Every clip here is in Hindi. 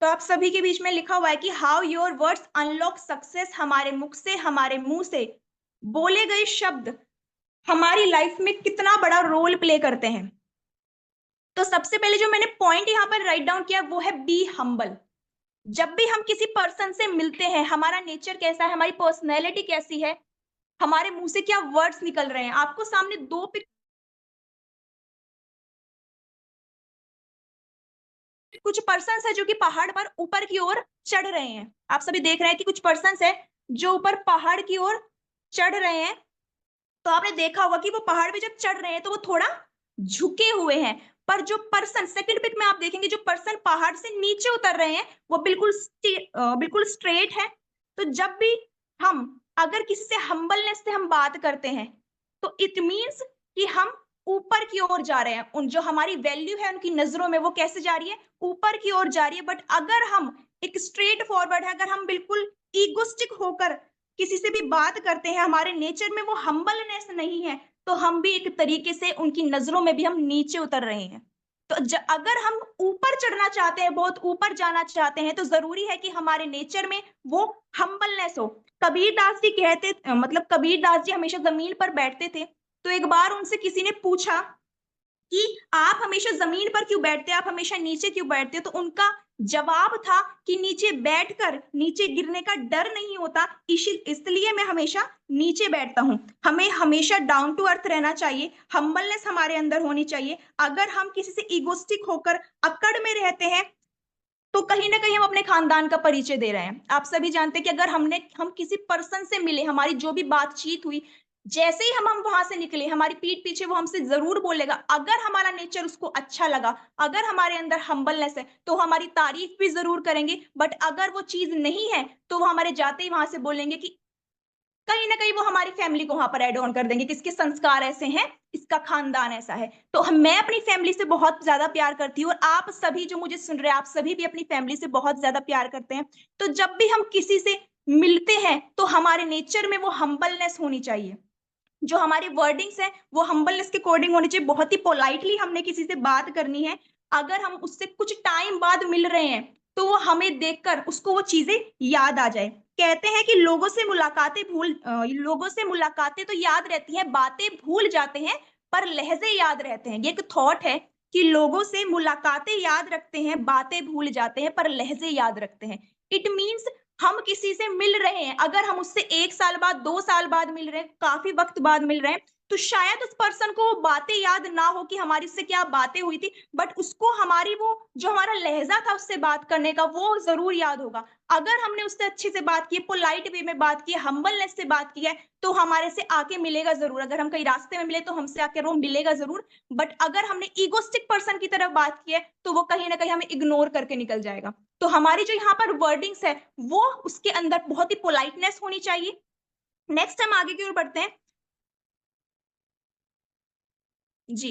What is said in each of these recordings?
तो आप सभी के बीच में लिखा हुआ है कि how your words unlock success. हमारे मुख से, हमारे मुंह से बोले गए शब्द हमारी लाइफ में कितना बड़ा रोल प्ले करते हैं। तो सबसे पहले जो मैंने पॉइंट यहाँ पर राइट डाउन किया वो है बी हम्बल। जब भी हम किसी पर्सन से मिलते हैं, हमारा नेचर कैसा है, हमारी पर्सनैलिटी कैसी है, हमारे मुंह से क्या वर्ड्स निकल रहे हैं। आपको सामने दो कुछ पर्सन्स है जो कि पहाड़ पर ऊपर की ओर चढ़ रहे हैं। आप सभी देख रहे हैं कि कुछ पर्सन्स है जो ऊपर पहाड़ की ओर चढ़ रहे हैं। तो आपने देखा होगा कि वो पहाड़ पे जब चढ़ रहे हैं तो वो थोड़ा झुके हुए हैं। पर जो पर्सन सेकंड पिक में आप देखेंगे, जो पर्सन पहाड़ से नीचे उतर रहे हैं वो बिल्कुल स्ट्रेट है। तो जब भी हम अगर किसी से हम्बलनेस से हम बात करते हैं तो इट मीन्स कि हम ऊपर की ओर जा रहे हैं। उन जो हमारी वैल्यू है उनकी नजरों में वो कैसे जा रही है, ऊपर की ओर जा रही है। बट अगर हम एक स्ट्रेट फॉरवर्ड है, अगर हम बिल्कुल ईगोस्टिक होकर किसी से भी बात करते हैं, हमारे नेचर में वो हम्बलनेस नहीं है, तो हम भी एक तरीके से उनकी नजरों में भी हम नीचे उतर रहे हैं। तो अगर हम ऊपर चढ़ना चाहते हैं, बहुत ऊपर जाना चाहते हैं, तो जरूरी है कि हमारे नेचर में वो हम्बलनेस हो। कबीर दास जी कहते मतलब कबीर दास जी हमेशा जमीन पर बैठते थे। तो एक बार उनसे किसी ने पूछा कि आप हमेशा जमीन पर क्यों बैठते हैं, आप हमेशा नीचे क्यों बैठते हैं। तो उनका जवाब था कि नीचे बैठकर नीचे गिरने का डर नहीं होता, इसलिए मैं हमेशा नीचे बैठता हूँ। हमें हमेशा डाउन टू अर्थ रहना चाहिए, हम्बलनेस हमारे अंदर होनी चाहिए। अगर हम किसी से इगोस्टिक होकर अकड़ में रहते हैं तो कहीं ना कहीं हम अपने खानदान का परिचय दे रहे हैं। आप सभी जानते हैं कि अगर हम किसी पर्सन से मिले, हमारी जो भी बातचीत हुई, जैसे ही हम वहां से निकले, हमारी पीठ पीछे वो हमसे जरूर बोलेगा। अगर हमारा नेचर उसको अच्छा लगा, अगर हमारे अंदर हम्बलनेस है, तो हमारी तारीफ भी जरूर करेंगे। बट अगर वो चीज नहीं है तो वो हमारे जाते ही वहां से बोलेंगे कि कहीं ना कहीं वो हमारी फैमिली को वहां पर एड ऑन कर देंगे कि इसके संस्कार ऐसे हैं, इसका खानदान ऐसा है। तो मैं अपनी फैमिली से बहुत ज्यादा प्यार करती हूँ और आप सभी जो मुझे सुन रहे हैं, आप सभी भी अपनी फैमिली से बहुत ज्यादा प्यार करते हैं। तो जब भी हम किसी से मिलते हैं तो हमारे नेचर में वो हम्बलनेस होनी चाहिए। जो हमारी वर्डिंग्स है वो हम्बलनेस के अकॉर्डिंग होनी चाहिए। बहुत ही पोलाइटली हमने किसी से बात करनी है। अगर हम उससे कुछ टाइम बाद मिल रहे हैं तो वो हमें देखकर उसको वो चीजें याद आ जाए। कहते हैं कि लोगों से मुलाकातें तो याद रहती हैं, बातें भूल जाते हैं, पर लहजे याद रहते हैं। ये एक थॉट है कि लोगों से मुलाकातें याद रखते हैं, बातें भूल जाते हैं, पर लहजे याद रखते हैं। इट मीन्स हम किसी से मिल रहे हैं, अगर हम उससे 1 साल बाद, 2 साल बाद मिल रहे हैं, काफी वक्त बाद मिल रहे हैं, तो शायद उस पर्सन को वो बातें याद ना हो कि हमारी उससे क्या बातें हुई थी, बट उसको हमारी वो जो हमारा लहजा था उससे बात करने का वो जरूर याद होगा। अगर हमने उससे अच्छे से बात की, पोलाइट वे में बात की, हम्बलनेस से बात की है, तो हमारे से आके मिलेगा जरूर। अगर हम कहीं रास्ते में मिले तो हमसे आके वो मिलेगा जरूर। बट अगर हमने ईगोस्टिक पर्सन की तरफ बात की है तो वो कहीं ना कहीं हमें इग्नोर करके निकल जाएगा। तो हमारी जो यहाँ पर वर्डिंग्स है वो उसके अंदर बहुत ही पोलाइटनेस होनी चाहिए। नेक्स्ट हम आगे की ओर बढ़ते हैं। जी,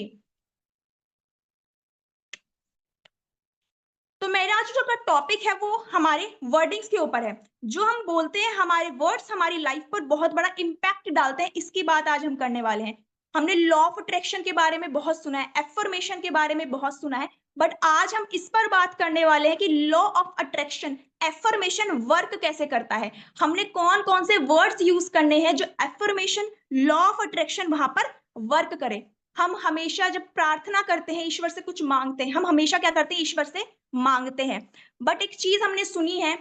तो मेरा आज जो टॉपिक है वो हमारे वर्डिंग्स के ऊपर है। जो हम बोलते हैं, हमारे वर्ड्स हमारी लाइफ पर बहुत बड़ा इम्पैक्ट डालते हैं, इसकी बात आज हम करने वाले हैं। हमने लॉ ऑफ अट्रैक्शन के बारे में बहुत सुना है, एफर्मेशन के बारे में बहुत सुना है, बट आज हम इस पर बात करने वाले हैं कि law of attraction, affirmation work कैसे करता है। हमने कौन कौन से वर्ड्स यूज करने हैं जो एफर्मेशन, लॉ ऑफ अट्रैक्शन वहां पर वर्क करे। हम हमेशा जब प्रार्थना करते हैं, ईश्वर से कुछ मांगते हैं, हम हमेशा क्या करते हैं, ईश्वर से मांगते हैं। बट एक चीज हमने सुनी है,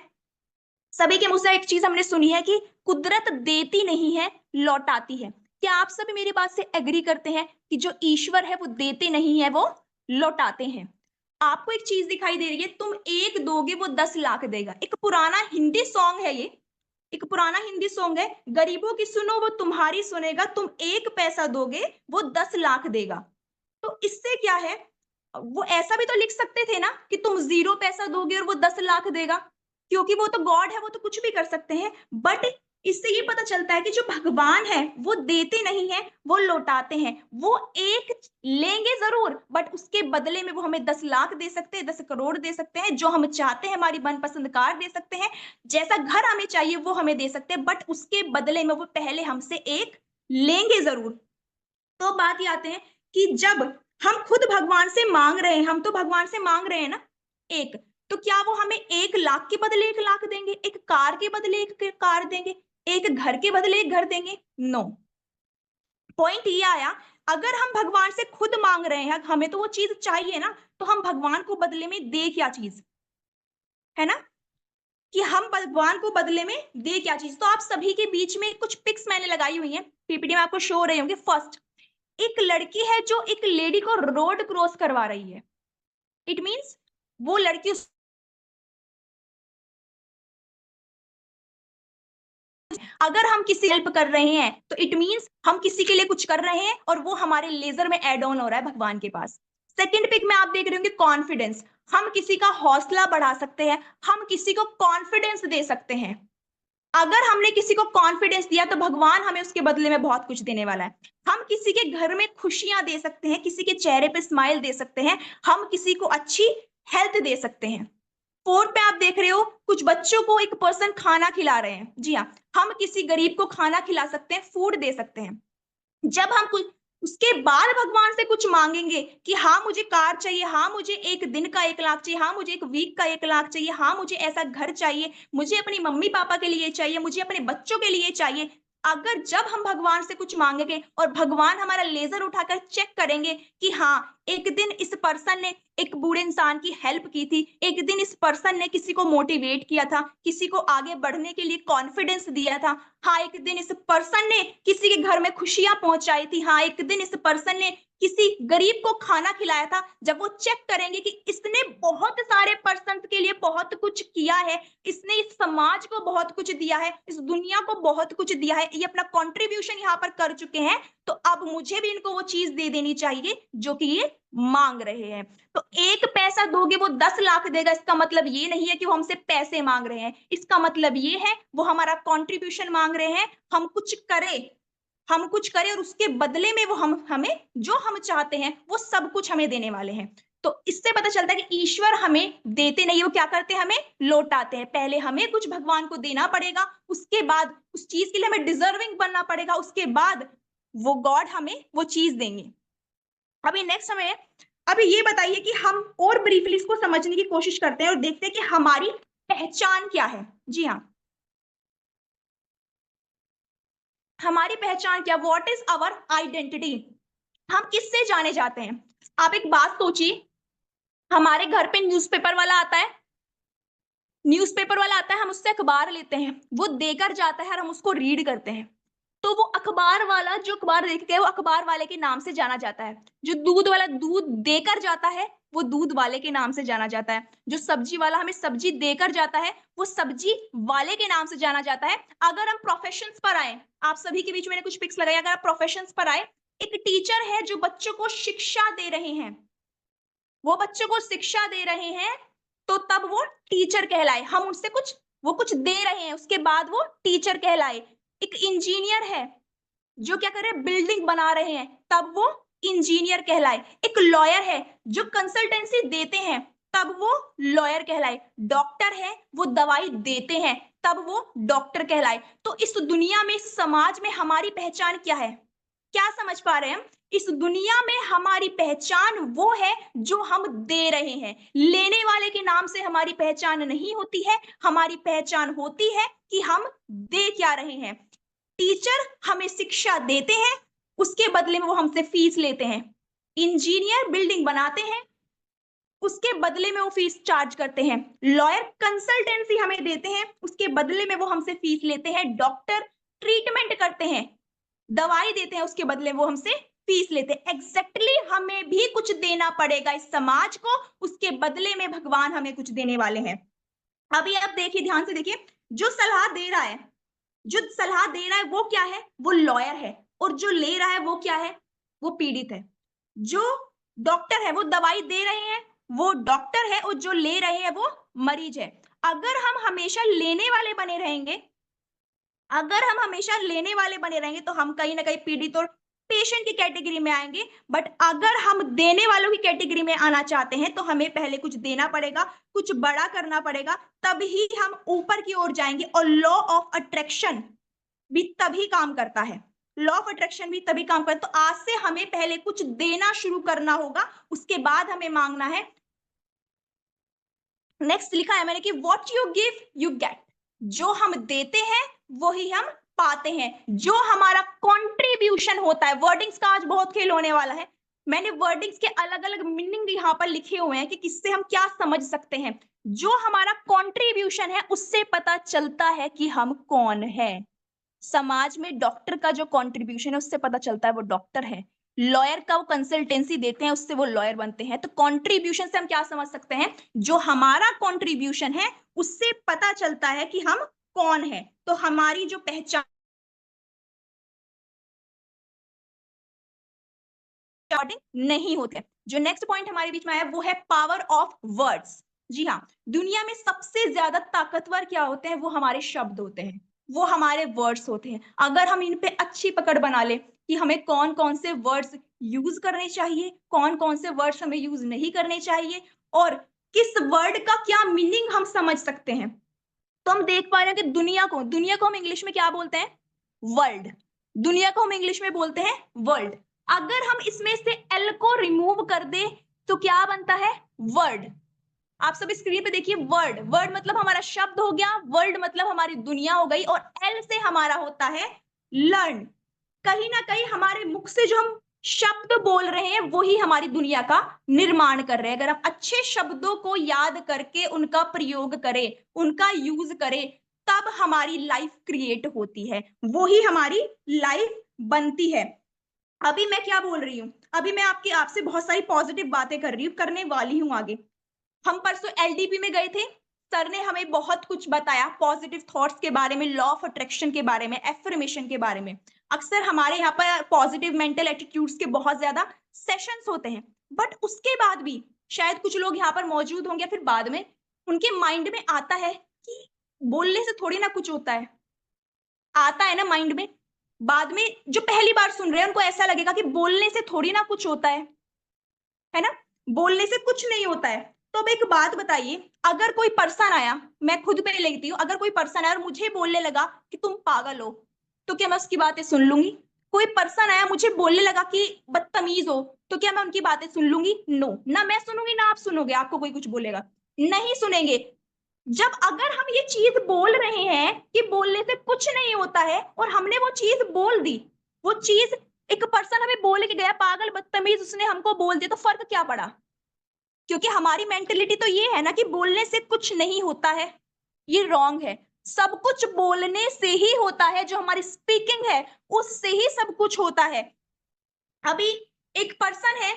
सभी के मुंह से एक चीज हमने सुनी है कि कुदरत देती नहीं है, लौटाती है। क्या आप सभी मेरी बात से एग्री करते हैं कि जो ईश्वर है वो देते नहीं है, वो लौटाते हैं। आपको एक चीज दिखाई दे रही है, तुम एक दोगे वो 10 लाख देगा। एक पुराना हिंदी सॉन्ग है ये, एक पुराना हिंदी सॉन्ग है, गरीबों की सुनो वो तुम्हारी सुनेगा, तुम 1 पैसा दोगे वो 10 लाख देगा। तो इससे क्या है, वो ऐसा भी तो लिख सकते थे ना कि तुम 0 पैसा दोगे और वो 10 लाख देगा, क्योंकि वो तो गॉड है, वो तो कुछ भी कर सकते हैं। बट इससे ये पता चलता है कि जो भगवान है वो देते नहीं है, वो लौटाते हैं। वो एक लेंगे जरूर, बट उसके बदले में वो हमें 10 लाख दे सकते हैं, 10 करोड़ दे सकते हैं, जो हम चाहते हैं हमारी मनपसंद कार दे सकते हैं, जैसा घर हमें चाहिए वो हमें दे सकते हैं। बट उसके बदले में वो पहले हमसे एक लेंगे जरूर। तो बात ये आते हैं कि जब हम खुद भगवान से मांग रहे हैं, हम तो भगवान से मांग रहे हैं ना एक, तो क्या वो हमें 1 लाख के बदले 1 लाख देंगे, एक कार के बदले एक कार देंगे, एक घर के बदले एक घर देंगे? नो। पॉइंट ये आया, अगर हम भगवान से खुद मांग रहे हैं, हमें तो वो चीज चाहिए ना, तो हम भगवान को बदले में दे क्या चीज, है ना, कि हम भगवान को बदले में दे क्या चीज। तो आप सभी के बीच में कुछ पिक्स मैंने लगाई हुई हैं, पीपीटी में आपको शो हो रहे होंगे। फर्स्ट, एक लड़की है जो एक लेडी को रोड क्रॉस करवा रही है। इट मीन्स वो लड़की अगर हम किसी हेल्प कर रहे हैं तो इट मीन्स हम किसी के लिए कुछ कर रहे हैं और वो हमारे लेजर में एड ऑन हो रहा है भगवान के पास। सेकंड पिक में आप देख रहे होंगे कॉन्फिडेंस, हम किसी का हौसला बढ़ा सकते हैं, हम किसी को कॉन्फिडेंस दे सकते हैं। अगर हमने किसी को कॉन्फिडेंस दिया तो भगवान हमें उसके बदले में बहुत कुछ देने वाला है। हम किसी के घर में खुशियां दे सकते हैं, किसी के चेहरे पे स्माइल दे सकते हैं, हम किसी को अच्छी हेल्थ दे सकते हैं। फोर्थ पे आप देख रहे हो कुछ बच्चों को एक पर्सन खाना खिला रहे हैं। जी हाँ, हम किसी गरीब को खाना खिला सकते हैं, फूड दे सकते हैं। जब हम कुछ उसके बाद भगवान से कुछ मांगेंगे कि हाँ मुझे कार चाहिए, हाँ मुझे एक दिन का 1 लाख चाहिए, हाँ मुझे एक वीक का 1 लाख चाहिए, हाँ मुझे ऐसा घर चाहिए, मुझे अपनी मम्मी पापा के लिए चाहिए, मुझे अपने बच्चों के लिए चाहिए। अगर जब हम भगवान से कुछ मांगेंगे और भगवान हमारा लेजर उठाकर चेक करेंगे कि हाँ एक दिन इस पर्सन ने एक बूढ़े इंसान की हेल्प की थी, एक दिन इस पर्सन ने किसी को मोटिवेट किया था, किसी को आगे बढ़ने के लिए कॉन्फिडेंस दिया था, हाँ एक दिन इस पर्सन ने किसी के घर में खुशियां पहुंचाई थी, हाँ एक दिन इस पर्सन ने किसी गरीब को खाना खिलाया था। जब वो चेक करेंगे कि इसने बहुत सारे पर्सन के लिए बहुत कुछ किया है, इसने इस समाज को बहुत कुछ दिया है, इस दुनिया को बहुत कुछ दिया है, ये अपना कंट्रीब्यूशन यहाँ पर कर चुके हैं, तो अब मुझे भी इनको वो चीज दे देनी चाहिए जो कि ये मांग रहे हैं। तो 1 पैसा दोगे वो 10 लाख देगा, इसका मतलब ये नहीं है कि वो हमसे पैसे मांग रहे हैं, इसका मतलब ये है वो हमारा कंट्रीब्यूशन मांग रहे हैं, हम कुछ करें, हम कुछ करें और उसके बदले में वो हम हमें जो हम चाहते हैं वो सब कुछ हमें देने वाले हैं। तो इससे पता चलता है कि ईश्वर हमें देते नहीं, वो क्या करते हैं, हमें लौटाते हैं। पहले हमें कुछ भगवान को देना पड़ेगा, उसके बाद उस चीज के लिए हमें डिजर्विंग बनना पड़ेगा, उसके बाद वो गॉड हमें वो चीज देंगे। अभी नेक्स्ट हमें अभी ये बताइए कि हम और ब्रीफली इसको समझने की कोशिश करते हैं और देखते हैं कि हमारी पहचान क्या है। जी हाँ, हमारी पहचान क्या, व्हाट इज आवर आइडेंटिटी, हम किससे जाने जाते हैं। आप एक बात सोचिए, हमारे घर पे न्यूज़पेपर वाला आता है, न्यूज़पेपर वाला आता है, हम उससे अखबार लेते हैं, वो देकर जाता है और हम उसको रीड करते हैं। तो वो अखबार वाला जो अखबार देख के वो अखबार वाले के नाम से जाना जाता है, जो दूध वाला दूध देकर जाता है वो दूध वाले के नाम से जाना जाता है, जो सब्जी वाला हमें सब्जी देकर जाता है वो सब्जी वाले के नाम से जाना जाता है। अगर हम प्रोफेशंस पर आए, आप सभी के बीच मैंने कुछ पिक्स लगाई, अगर आप प्रोफेशंस पर आए, एक टीचर है जो बच्चों को शिक्षा दे रहे हैं, वो बच्चों को शिक्षा दे रहे हैं, तो तब वो टीचर कहलाए, हम उनसे कुछ वो कुछ दे रहे हैं उसके बाद वो टीचर कहलाए। एक इंजीनियर है जो क्या कर रहे हैं, बिल्डिंग बना रहे हैं, तब वो इंजीनियर कहलाए। एक लॉयर है जो कंसल्टेंसी देते हैं, तब वो लॉयर कहलाए। डॉक्टर है वो दवाई देते हैं, तब वो डॉक्टर कहलाए। तो इस दुनिया में, इस समाज में हमारी पहचान क्या है, क्या समझ पा रहे हैं हम, इस दुनिया में हमारी पहचान वो है जो हम दे रहे हैं, लेने वाले के नाम से हमारी पहचान नहीं होती है, हमारी पहचान होती है कि हम दे क्या रहे हैं। टीचर हमें शिक्षा देते हैं, उसके बदले में वो हमसे फीस लेते हैं। इंजीनियर बिल्डिंग बनाते हैं, उसके बदले में वो फीस चार्ज करते हैं। लॉयर कंसल्टेंसी हमें देते हैं, उसके बदले में वो हमसे फीस लेते हैं। डॉक्टर ट्रीटमेंट करते हैं, दवाई देते हैं, उसके बदले वो हमसे फीस लेते हैं। एग्जैक्टली हमें भी कुछ देना पड़ेगा इस समाज को, उसके बदले में भगवान हमें कुछ देने वाले हैं। अभी आप देखिए, ध्यान से देखिए, जो सलाह दे रहा है, जो सलाह दे रहा है वो क्या है, वो लॉयर है, और जो ले रहा है वो क्या है, वो पीड़ित है। जो डॉक्टर है वो दवाई दे रहे हैं, वो डॉक्टर है, और जो ले रहे हैं वो मरीज है। अगर हम हमेशा लेने वाले बने रहेंगे, अगर हम हमेशा लेने वाले बने रहेंगे तो हम कहीं ना कहीं पीड़ित और पेशेंट की कैटेगरी में आएंगे। बट अगर हम देने वालों की कैटेगरी में आना चाहते हैं तो हमें पहले कुछ देना पड़ेगा, कुछ बड़ा करना पड़ेगा, तभी हम ऊपर की ओर जाएंगे। और लॉ ऑफ अट्रैक्शन भी तभी काम करता है, लॉ ऑफ अट्रैक्शन भी तभी काम करता है। तो आज से हमें पहले कुछ देना शुरू करना होगा, उसके बाद हमें मांगना है। नेक्स्ट लिखा है मैंने कि what you give you get, जो हम देते हैं वही हम पाते हैं, जो हमारा कंट्रीब्यूशन होता है। वर्डिंग्स का आज बहुत खेल होने वाला है। मैंने वर्डिंग्स के अलग अलग मीनिंग यहाँ पर लिखे हुए हैं कि किससे हम क्या समझ सकते हैं। जो हमारा कंट्रीब्यूशन है उससे पता चलता है कि हम कौन है। समाज में डॉक्टर का जो कंट्रीब्यूशन है उससे पता चलता है वो डॉक्टर है। लॉयर का वो कंसल्टेंसी देते हैं उससे वो लॉयर बनते हैं। तो कंट्रीब्यूशन से हम क्या समझ सकते हैं, जो हमारा कंट्रीब्यूशन है उससे पता चलता है कि हम कौन है। तो हमारी जो पहचान नहीं होते। जो नेक्स्ट पॉइंट हमारे बीच में आया वो है पावर ऑफ वर्ड्स। जी हाँ, दुनिया में सबसे ज्यादा ताकतवर क्या होते हैं, वो हमारे शब्द होते हैं, वो हमारे वर्ड्स होते हैं। अगर हम इन पे अच्छी पकड़ बना ले कि हमें कौन कौन से वर्ड्स यूज करने चाहिए, कौन कौन से वर्ड्स हमें यूज नहीं करने चाहिए, और किस वर्ड का क्या मीनिंग हम समझ सकते हैं, तो हम देख पा रहे हैं कि दुनिया को हम इंग्लिश में क्या बोलते हैं, वर्ल्ड। दुनिया को हम इंग्लिश में बोलते हैं वर्ल्ड। अगर हम इसमें से एल को रिमूव कर दे तो क्या बनता है, वर्ड। आप सब स्क्रीन पे देखिए, वर्ड, वर्ड मतलब हमारा शब्द हो गया, वर्ल्ड मतलब हमारी दुनिया हो गई, और एल से हमारा होता है लर्न। कहीं ना कहीं हमारे मुख से जो हम शब्द बोल रहे हैं वही हमारी दुनिया का निर्माण कर रहे हैं। अगर हम अच्छे शब्दों को याद करके उनका प्रयोग करें, उनका यूज करें, तब हमारी लाइफ क्रिएट होती है, वही हमारी लाइफ बनती है। अभी मैं क्या बोल रही हूँ, अभी मैं आपसे बहुत सारी पॉजिटिव बातें कर रही हूँ, करने वाली हूँ आगे। हम परसों एलडीपी में गए थे, सर ने हमें बहुत कुछ बताया पॉजिटिव थॉट्स के बारे में, लॉ ऑफ अट्रैक्शन के बारे में, एफर्मेशन के बारे में। अक्सर हमारे यहाँ पर पॉजिटिव मेंटल एटीट्यूड्स के बहुत ज्यादा सेशंस होते हैं, बट उसके बाद भी शायद कुछ लोग यहाँ पर मौजूद होंगे, फिर बाद में उनके माइंड में आता है कि बोलने से थोड़ी ना कुछ होता है, आता है ना माइंड में। बाद में जो पहली बार सुन रहे हैं उनको ऐसा लगेगा कि बोलने से थोड़ी ना कुछ होता है ना, बोलने से कुछ नहीं होता है। तो अब एक बात बताइए, अगर कोई पर्सन आया, मैं खुद पे लेती हूँ, अगर कोई पर्सन आया और मुझे बोलने लगा कि तुम पागल हो, तो क्या मैं उसकी बातें सुन लूंगी? कोई पर्सन आया मुझे बोलने लगा कि बदतमीज हो, तो क्या मैं उनकी बातें सुन लूंगी? नो, ना मैं सुनूंगी ना आप सुनोगे। आपको कोई कुछ बोलेगा, नहीं सुनेंगे। जब अगर हम ये चीज बोल रहे हैं कि बोलने से कुछ नहीं होता है और हमने वो चीज बोल दी, वो चीज, एक पर्सन हमें बोल के गया पागल बदतमीज, उसने हमको बोल दिया, तो फर्क क्या पड़ा? क्योंकि हमारी मेंटेलिटी तो ये है ना कि बोलने से कुछ नहीं होता है, ये रॉन्ग है। सब कुछ बोलने से ही होता है, जो हमारी स्पीकिंग है उससे ही सब कुछ होता है। अभी एक पर्सन है,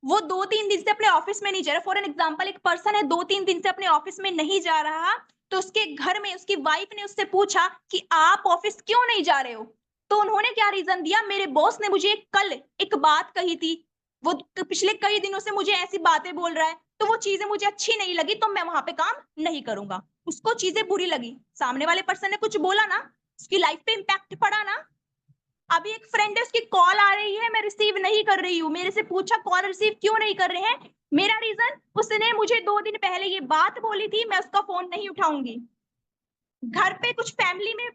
वो 2-3 दिन से अपने ऑफिस में नहीं जा रहा। फॉर एन एग्जाम्पल, एक पर्सन है 2-3 दिन से अपने ऑफिस में नहीं जा रहा, तो उसके घर में उसकी वाइफ ने उससे पूछा कि आप ऑफिस क्यों नहीं जा रहे हो? तो उन्होंने क्या रीजन दिया, मेरे बॉस ने मुझे कल एक बात कही थी, वो पिछले कई दिनों से मुझे ऐसी बातें बोल रहा है, तो वो चीजें मुझे अच्छी नहीं लगी, तो मैं वहां पे काम नहीं करूंगा। उसको चीजें बुरी लगी, सामने वाले पर्सन ने कुछ बोला ना, उसकी लाइफ पे इम्पैक्ट पड़ा ना। अभी एक फ्रेंड है, उसकी कॉल आ रही है, मैं रिसीव नहीं कर रही हूँ, मेरे से पूछा कॉल रिसीव क्यों नहीं कर रहे हैं, मेरा रीजन, उसने मुझे 2 दिन पहले ये बात बोली थी, मैं उसका फोन नहीं उठाऊंगी। घर पे कुछ फैमिली में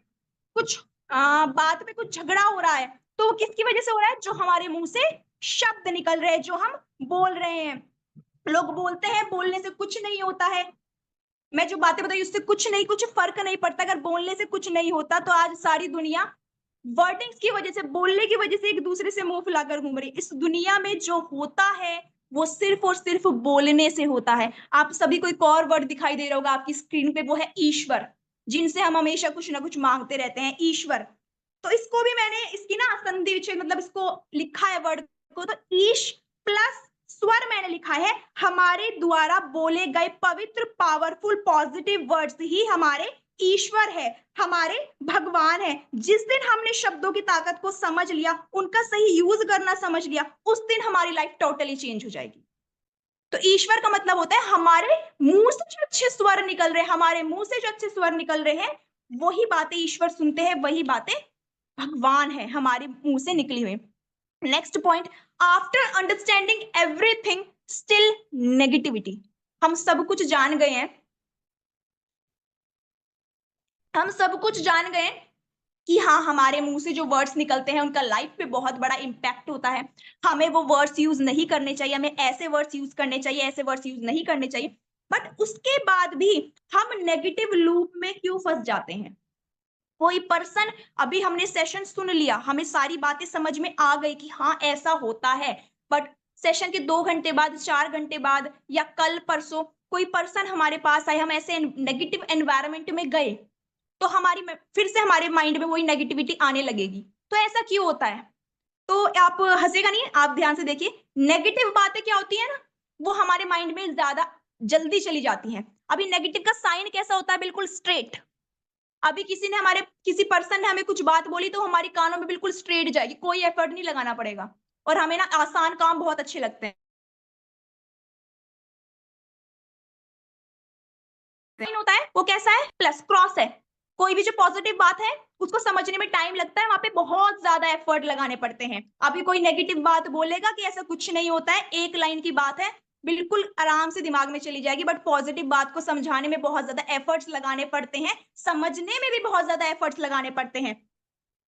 कुछ बात में कुछ झगड़ा हो रहा है, तो वो किसकी वजह से हो रहा है, जो हमारे मुंह से शब्द निकल रहे हैं, जो हम बोल रहे हैं। लोग बोलते हैं बोलने से कुछ नहीं होता है, मैं जो बातें बताई उससे कुछ नहीं, कुछ फर्क नहीं पड़ता। अगर बोलने से कुछ नहीं होता तो आज सारी दुनिया वर्डिंग्स की वजह से, बोलने की वजह से एक दूसरे से मुंह फुलाकर घूम रही। इस दुनिया में जो होता है वो सिर्फ और सिर्फ बोलने से होता है। आप सभी को एक और वर्ड दिखाई दे रहा होगा आपकी स्क्रीन पे, वो है ईश्वर, जिनसे हम हमेशा कुछ ना कुछ मांगते रहते हैं, ईश्वर। तो इसको भी मैंने इसकी ना संधि विच्छेद मतलब इसको लिखा है वर्ड को, तो ईश प्लस स्वर मैंने लिखा है। हमारे द्वारा बोले गए पवित्र पावरफुल पॉजिटिव वर्ड्स ही हमारे ईश्वर है, हमारे भगवान है। जिस दिन हमने शब्दों की ताकत को समझ लिया, उनका सही यूज करना समझ लिया, उस दिन हमारी लाइफ टोटली चेंज हो जाएगी। तो ईश्वर का मतलब होता है हमारे मुंह से जो अच्छे स्वर निकल रहे हैं, हमारे मुंह से जो अच्छे स्वर निकल रहे हैं, वही बातें ईश्वर सुनते हैं, वही बातें भगवान है हमारे मुंह से निकली हुई। Next point, after understanding everything still negativity. हम सब कुछ जान गए हैं, हम सब कुछ जान गए कि हाँ, हमारे मुंह से जो वर्ड्स निकलते हैं उनका लाइफ पे बहुत बड़ा इम्पैक्ट होता है। हमें वो वर्ड्स यूज नहीं करने चाहिए, हमें ऐसे वर्ड्स यूज करने चाहिए, ऐसे वर्ड्स यूज नहीं करने चाहिए। बट उसके बाद भी हम नेगेटिव लूप में क्यों फंस जाते हैं? कोई पर्सन, अभी हमने सेशन सुन लिया, हमें सारी बातें समझ में आ गई कि हाँ ऐसा होता है, बट सेशन के 2 घंटे बाद, 4 घंटे बाद या कल परसों कोई पर्सन हमारे पास आए, हम ऐसे नेगेटिव एनवायरमेंट में गए, तो फिर से हमारे माइंड में वही नेगेटिविटी आने लगेगी। तो ऐसा क्यों होता है? तो आप हंसेगा नहीं, आप ध्यान से देखिए, नेगेटिव बातें क्या होती है ना, वो हमारे माइंड में ज्यादा जल्दी चली जाती हैं। अभी नेगेटिव का साइन कैसा होता है? बिल्कुल स्ट्रेट। अभी किसी पर्सन ने हमें कुछ बात बोली तो हमारी कानों में बिल्कुल स्ट्रेट जाएगी, कोई एफर्ट नहीं लगाना पड़ेगा, और हमें ना आसान काम बहुत अच्छे लगते हैं। साइन होता है वो कैसा है? प्लस, क्रॉस है। कोई भी जो पॉजिटिव बात है उसको समझने में टाइम लगता है, वहां पे बहुत ज्यादा एफर्ट लगाने पड़ते हैं। अभी कोई नेगेटिव बात बोलेगा कि ऐसा कुछ नहीं होता है, एक लाइन की बात है, बिल्कुल आराम से दिमाग में चली जाएगी, बट पॉजिटिव बात को समझाने में बहुत ज्यादा एफर्ट्स लगाने पड़ते हैं, समझने में भी बहुत ज्यादा एफर्ट्स लगाने पड़ते हैं।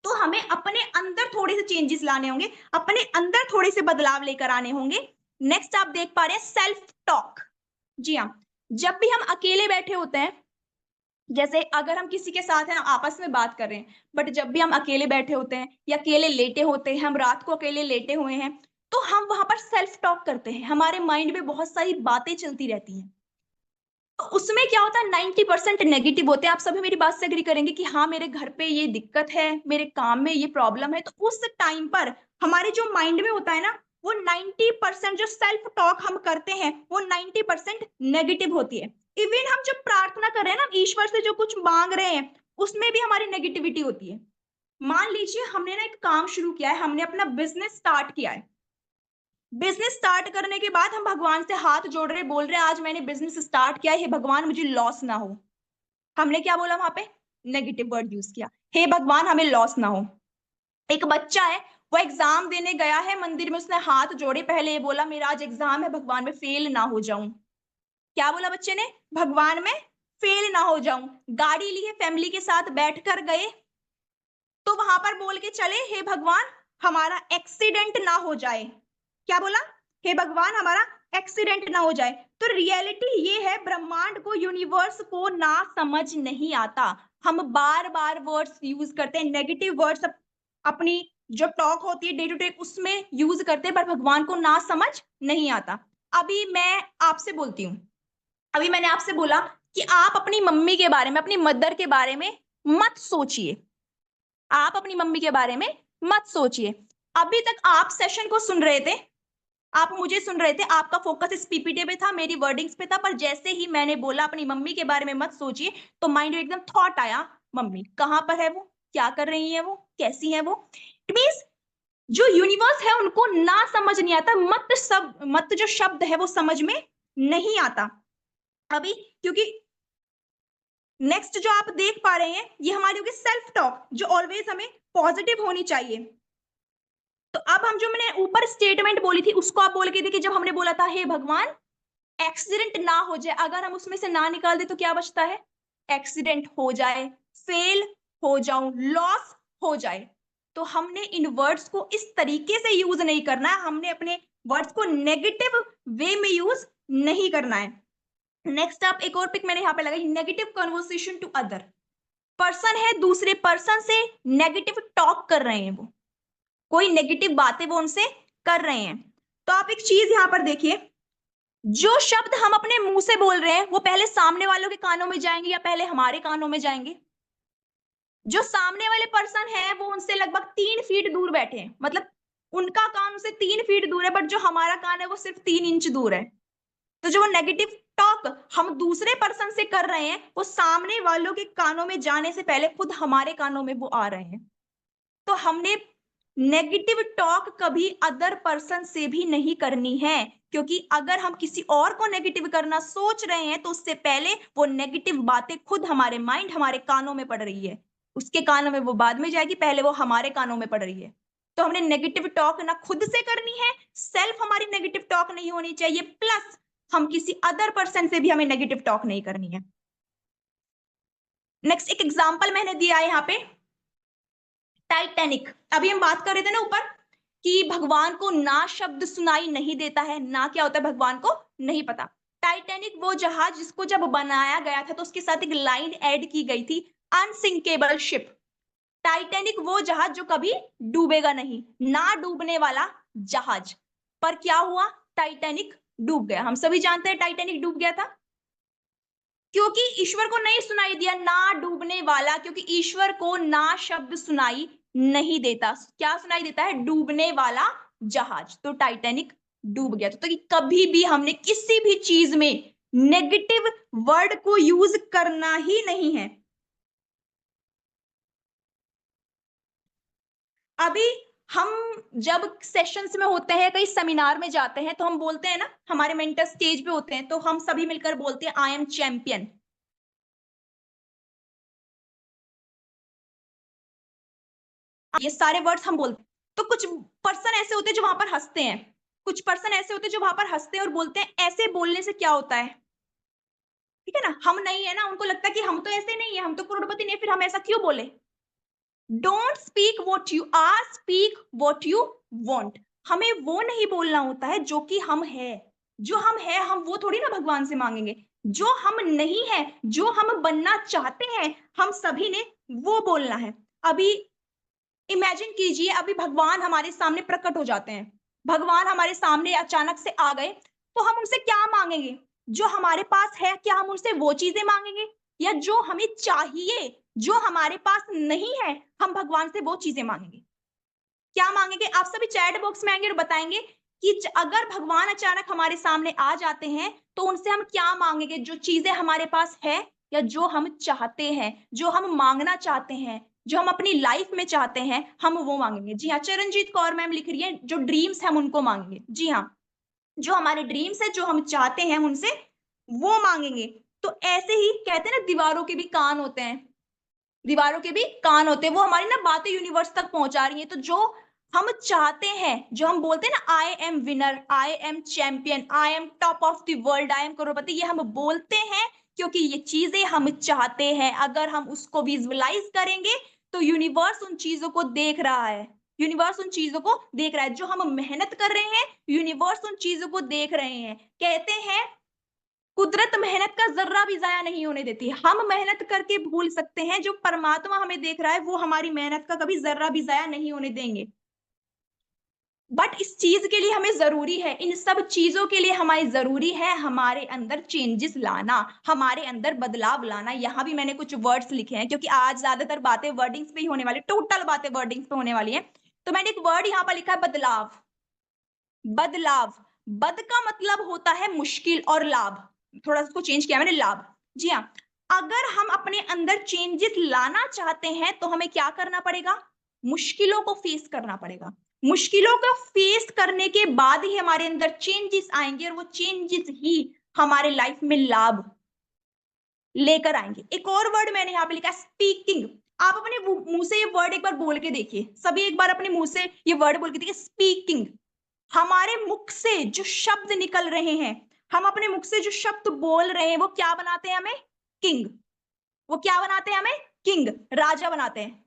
तो हमें अपने अंदर थोड़े से चेंजेस लाने होंगे, अपने अंदर थोड़े से बदलाव लेकर आने होंगे। नेक्स्ट आप देख पा रहे हैं सेल्फ टॉक। जी हाँ, जब भी हम अकेले बैठे होते हैं, जैसे अगर हम किसी के साथ हैं, आपस में बात कर रहे हैं, बट जब भी हम अकेले बैठे होते हैं या अकेले लेटे होते हैं, हम रात को अकेले लेटे हुए हैं, तो हम वहां पर सेल्फ टॉक करते हैं, हमारे माइंड में बहुत सारी बातें चलती रहती हैं। तो उसमें क्या होता है, 90% नेगेटिव होते हैं। आप सभी मेरी बात से एग्री करेंगे कि हाँ मेरे घर पे ये दिक्कत है, मेरे काम में ये प्रॉब्लम है, तो उस टाइम पर हमारे जो माइंड में होता है ना, वो 90% जो सेल्फ टॉक हम करते हैं वो 90% नेगेटिव होती है। इवन हम जब प्रार्थना कर रहे हैं ना, ईश्वर से जो कुछ मांग रहे हैं, उसमें भी हमारी नेगेटिविटी होती है। मान लीजिए हमने ना एक काम शुरू किया है, हमने अपना बिजनेस स्टार्ट किया है, बिजनेस स्टार्ट करने के बाद हम भगवान से हाथ जोड़ रहे, बोल रहे आज मैंने बिजनेस स्टार्ट किया है, हे भगवान मुझे लॉस ना हो। हमने क्या बोला वहां पे? नेगेटिव वर्ड यूज किया, हे भगवान हमें लॉस ना हो। एक बच्चा है, वो एग्जाम देने गया है मंदिर में, उसने हाथ जोड़े, पहले ये बोला मेरा आज एग्जाम है, भगवान में फेल ना हो जाऊं। क्या बोला बच्चे ने? भगवान में फेल ना हो जाऊं। गाड़ी ली है, फैमिली के साथ बैठकर गए, तो वहां पर बोल के चले, हे भगवान हमारा एक्सीडेंट ना हो जाए। क्या बोला? हे भगवान हमारा एक्सीडेंट ना हो जाए। तो रियलिटी ये है, ब्रह्मांड को, यूनिवर्स को ना समझ नहीं आता। हम बार बार वर्ड्स यूज करते हैं, नेगेटिव वर्ड्स अपनी जो टॉक होती है डे टू डे उसमें यूज करते हैं, पर भगवान को ना समझ नहीं आता। अभी मैं आपसे बोलती हूँ, अभी मैंने आपसे बोला कि आप अपनी मम्मी के बारे में, अपनी मदर के बारे में मत सोचिए, आप अपनी मम्मी के बारे में मत सोचिए। अभी तक आप सेशन को सुन रहे थे, आप मुझे सुन रहे थे, आपका फोकस इस पीपीटी पे था, मेरी वर्डिंग्स पे था, पर जैसे ही मैंने बोला अपनी मम्मी के बारे में मत सोचिए, तो माइंड में एकदम थॉट आया, मम्मी कहां पर है वो, क्या कर रही है वो, कैसी है वो। इट मींस जो यूनिवर्स है उनको ना समझ नहीं आता, मत जो शब्द है वो समझ में नहीं आता। अभी क्योंकि नेक्स्ट जो आप देख पा रहे हैं, ये हमारी होगी सेल्फ टॉक, जो ऑलवेज हमें पॉजिटिव होनी चाहिए। तो अब हम जो मैंने ऊपर स्टेटमेंट बोली थी उसको आप बोल के देखिए, जब हमने बोला था हे भगवान एक्सीडेंट ना हो जाए, अगर हम उसमें से ना निकाल दे तो क्या बचता है? एक्सीडेंट हो जाए, फेल हो जाऊं, लॉस हो जाए। तो हमने इन वर्ड्स को इस तरीके से यूज नहीं करना है, हमने अपने वर्ड्स को नेगेटिव वे में यूज नहीं करना है। नेक्स्ट आप एक और पिक मैंने यहाँ पे लगाई, negative conversation to other. Person है, दूसरे पर्सन से नेगेटिव टॉक कर रहे हैं, वो कोई नेगेटिव बातें वो उनसे कर रहे हैं। तो आप एक चीज यहां पर देखिए, जो शब्द हम अपने मुंह से बोल रहे हैं वो पहले सामने वालों के कानों में जाएंगे या पहले हमारे कानों में जाएंगे? जो सामने वाले पर्सन है वो उनसे लगभग 3 फीट दूर बैठे हैं, मतलब उनका कान उनसे 3 फीट दूर है, बट जो हमारा कान है वो सिर्फ 3 इंच दूर है। तो जो वो नेगेटिव टॉक हम दूसरे पर्सन से कर रहे हैं, वो सामने वालों के कानों में जाने से पहले खुद हमारे कानों में वो आ रहे हैं। तो हमने नेगेटिव टॉक कभी अदर पर्सन से भी नहीं करनी है, क्योंकि अगर हम किसी और को नेगेटिव करना सोच रहे हैं तो उससे पहले वो नेगेटिव बातें खुद हमारे माइंड, हमारे कानों में पड़ रही है। उसके कानों में वो बाद में जाएगी, पहले वो हमारे कानों में पड़ रही है। तो हमने नेगेटिव टॉक ना खुद से करनी है, सेल्फ हमारी नेगेटिव टॉक नहीं होनी चाहिए, प्लस हम किसी अदर पर्सन से भी हमें नेगेटिव टॉक नहीं करनी है। नेक्स्ट एक एग्जांपल मैंने दिया है यहाँ पे, टाइटैनिक। अभी हम बात कर रहे थे ना ऊपर कि भगवान को ना शब्द सुनाई नहीं देता है, ना क्या होता है भगवान को नहीं पता। टाइटैनिक वो जहाज जिसको जब बनाया गया था तो उसके साथ एक लाइन ऐड की गई थी, अनसिंकेबल शिप। टाइटैनिक वो जहाज जो कभी डूबेगा नहीं, ना डूबने वाला जहाज। पर क्या हुआ? टाइटैनिक डूब गया। हम सभी जानते हैं टाइटैनिक डूब गया था क्योंकि ईश्वर को नहीं सुनाई दिया ना डूबने वाला, क्योंकि ईश्वर को ना शब्द सुनाई नहीं देता। क्या सुनाई देता है? डूबने वाला जहाज। तो टाइटैनिक डूब गया। तो कभी भी हमने किसी भी चीज में नेगेटिव वर्ड को यूज करना ही नहीं है। अभी हम जब सेशंस में होते हैं, कई सेमिनार में जाते हैं, तो हम बोलते हैं ना, हमारे मेंटर स्टेज पे होते हैं तो हम सभी मिलकर बोलते हैं आई एम चैंपियन। ये सारे वर्ड्स हम बोलते हैं। तो कुछ पर्सन ऐसे होते हैं जो वहां पर हंसते हैं, कुछ पर्सन ऐसे होते हैं जो वहां पर हंसते हैं और बोलते हैं ऐसे बोलने से क्या होता है। ठीक है ना? हम नहीं है ना, उनको लगता है कि हम तो ऐसे नहीं है, हम तो करोड़पति नहीं, फिर हम ऐसा क्यों बोले। Don't speak what you are, speak what you want. हमें वो नहीं बोलना होता है जो कि हम है। जो हम है, हम वो थोड़ी ना भगवान से मांगेंगे। जो हम नहीं है, जो हम बनना चाहते हैं, हम सभी ने वो बोलना है। अभी इमेजिन कीजिए, अभी भगवान हमारे सामने प्रकट हो जाते हैं, भगवान हमारे सामने अचानक से आ गए, तो हम उनसे क्या मांगेंगे? जो हमारे पास है, क्या हम उनसे वो चीजें मांगेंगे, या जो हमें चाहिए, जो हमारे पास नहीं है, हम भगवान से वो चीजें मांगेंगे? क्या मांगेंगे? आप सभी चैट बॉक्स में आएंगे और बताएंगे कि अगर भगवान अचानक हमारे सामने आ जाते हैं तो उनसे हम क्या मांगेंगे? जो चीजें हमारे पास है, या जो हम चाहते हैं, जो हम मांगना चाहते हैं, जो हम अपनी लाइफ में चाहते हैं, हम वो मांगेंगे। जी हाँ, चरणजीत कौर मैम लिख रही है जो ड्रीम्स है हम उनको मांगेंगे। जी हाँ, जो हमारे ड्रीम्स है, जो हम चाहते हैं, हम उनसे वो मांगेंगे। तो ऐसे ही कहते हैं ना, दीवारों के भी कान होते हैं, दीवारों के भी कान होते हैं, वो हमारी ना बातें यूनिवर्स तक पहुंचा रही है। तो जो हम चाहते हैं, जो हम बोलते हैं ना, I am winner, I am champion, I am top of the world, I am crorepati, ये हम बोलते हैं क्योंकि ये चीजें हम चाहते हैं। अगर हम उसको विजुअलाइज करेंगे तो यूनिवर्स उन चीजों को देख रहा है, यूनिवर्स उन चीजों को देख रहा है। जो हम मेहनत कर रहे हैं, यूनिवर्स उन चीजों को देख रहे हैं। कहते हैं कुदरत मेहनत का जर्रा भी जाया नहीं होने देती। हम मेहनत करके भूल सकते हैं, जो परमात्मा हमें देख रहा है वो हमारी मेहनत का कभी जर्रा भी जाया नहीं होने देंगे। बट इस चीज के लिए हमें जरूरी है, इन सब चीजों के लिए हमारी जरूरी है हमारे अंदर चेंजेस लाना, हमारे अंदर बदलाव लाना। यहाँ भी मैंने कुछ वर्ड्स लिखे हैं क्योंकि आज ज्यादातर बातें वर्डिंग्स पे ही होने वाली, टोटल बातें वर्डिंग्स पे होने वाली है। तो मैंने एक वर्ड यहाँ पर लिखा है, बदलाव। बदलाव, बद का मतलब होता है मुश्किल, और लाभ, थोड़ा उसको चेंज किया मैंने, लाभ। जी हाँ, अगर हम अपने अंदर चेंजेस लाना चाहते हैं तो हमें क्या करना पड़ेगा? मुश्किलों को फेस करना पड़ेगा। मुश्किलों को फेस करने के बाद ही हमारे अंदर चेंजेस आएंगे, और वो चेंजेस ही हमारे लाइफ में लाभ लेकर आएंगे। एक और वर्ड मैंने यहाँ पे लिखा, स्पीकिंग। आप अपने मुंह से ये वर्ड एक बार बोल के देखिए, सभी एक बार अपने मुंह से ये वर्ड बोल के देखिए, स्पीकिंग। हमारे मुख से जो शब्द निकल रहे हैं, हम अपने मुख से जो शब्द बोल रहे हैं, वो क्या बनाते हैं हमें? किंग। वो क्या बनाते हैं हमें? किंग, राजा बनाते हैं।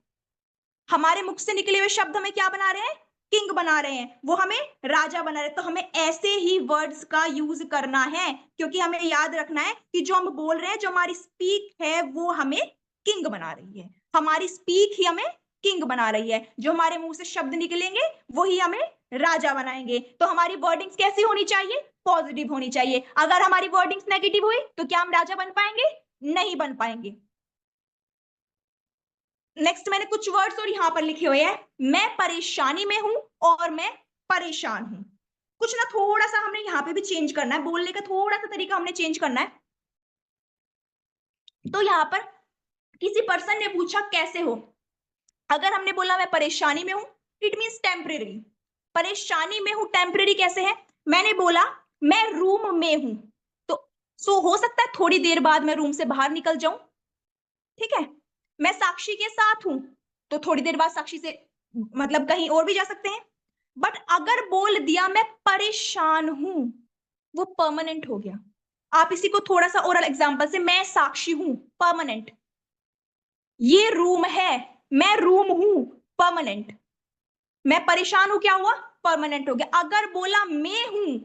हमारे मुख से निकले हुए शब्द हमें क्या बना रहे हैं? किंग बना रहे हैं, वो हमें राजा बना रहे हैं। तो हमें ऐसे ही वर्ड्स का यूज करना है, क्योंकि हमें याद रखना है कि जो हम बोल रहे हैं, जो हमारी स्पीक है, वो हमें किंग बना रही है। हमारी स्पीक ही हमें किंग बना रही है। जो हमारे मुंह से शब्द निकलेंगे वही हमें राजा बनाएंगे। तो हमारी वर्डिंग्स कैसी होनी चाहिए? पॉजिटिव होनी चाहिए। अगर हमारी वर्डिंग्स नेगेटिव हुई तो क्या हम राजा बन पाएंगे? नहीं बन पाएंगे। नेक्स्ट मैंने कुछ वर्ड्स और यहां पर लिखे हुए हैं, मैं परेशानी में हूं और मैं परेशान हूं। कुछ ना थोड़ा सा हमने यहाँ पे भी चेंज करना है, बोलने का थोड़ा सा तरीका हमने चेंज करना है। तो यहाँ पर किसी पर्सन ने पूछा कैसे हो, अगर हमने बोला मैं परेशानी में हूं, इट मीन्स टेम्परेरी। परेशानी में हूं टेम्परेरी कैसे है? मैंने बोला मैं रूम में हूं, तो सो हो सकता है थोड़ी देर बाद मैं रूम से बाहर निकल जाऊं। ठीक है, मैं साक्षी के साथ हूं, तो थोड़ी देर बाद साक्षी से मतलब कहीं और भी जा सकते हैं। बट अगर बोल दिया मैं परेशान हूं, वो परमानेंट हो गया। आप इसी को थोड़ा सा ओरल एग्जांपल से, मैं साक्षी हूं, परमानेंट। ये रूम है, मैं रूम हूं, परमानेंट। मैं परेशान हूं, क्या हुआ? परमानेंट हो गया। अगर बोला मैं हूं,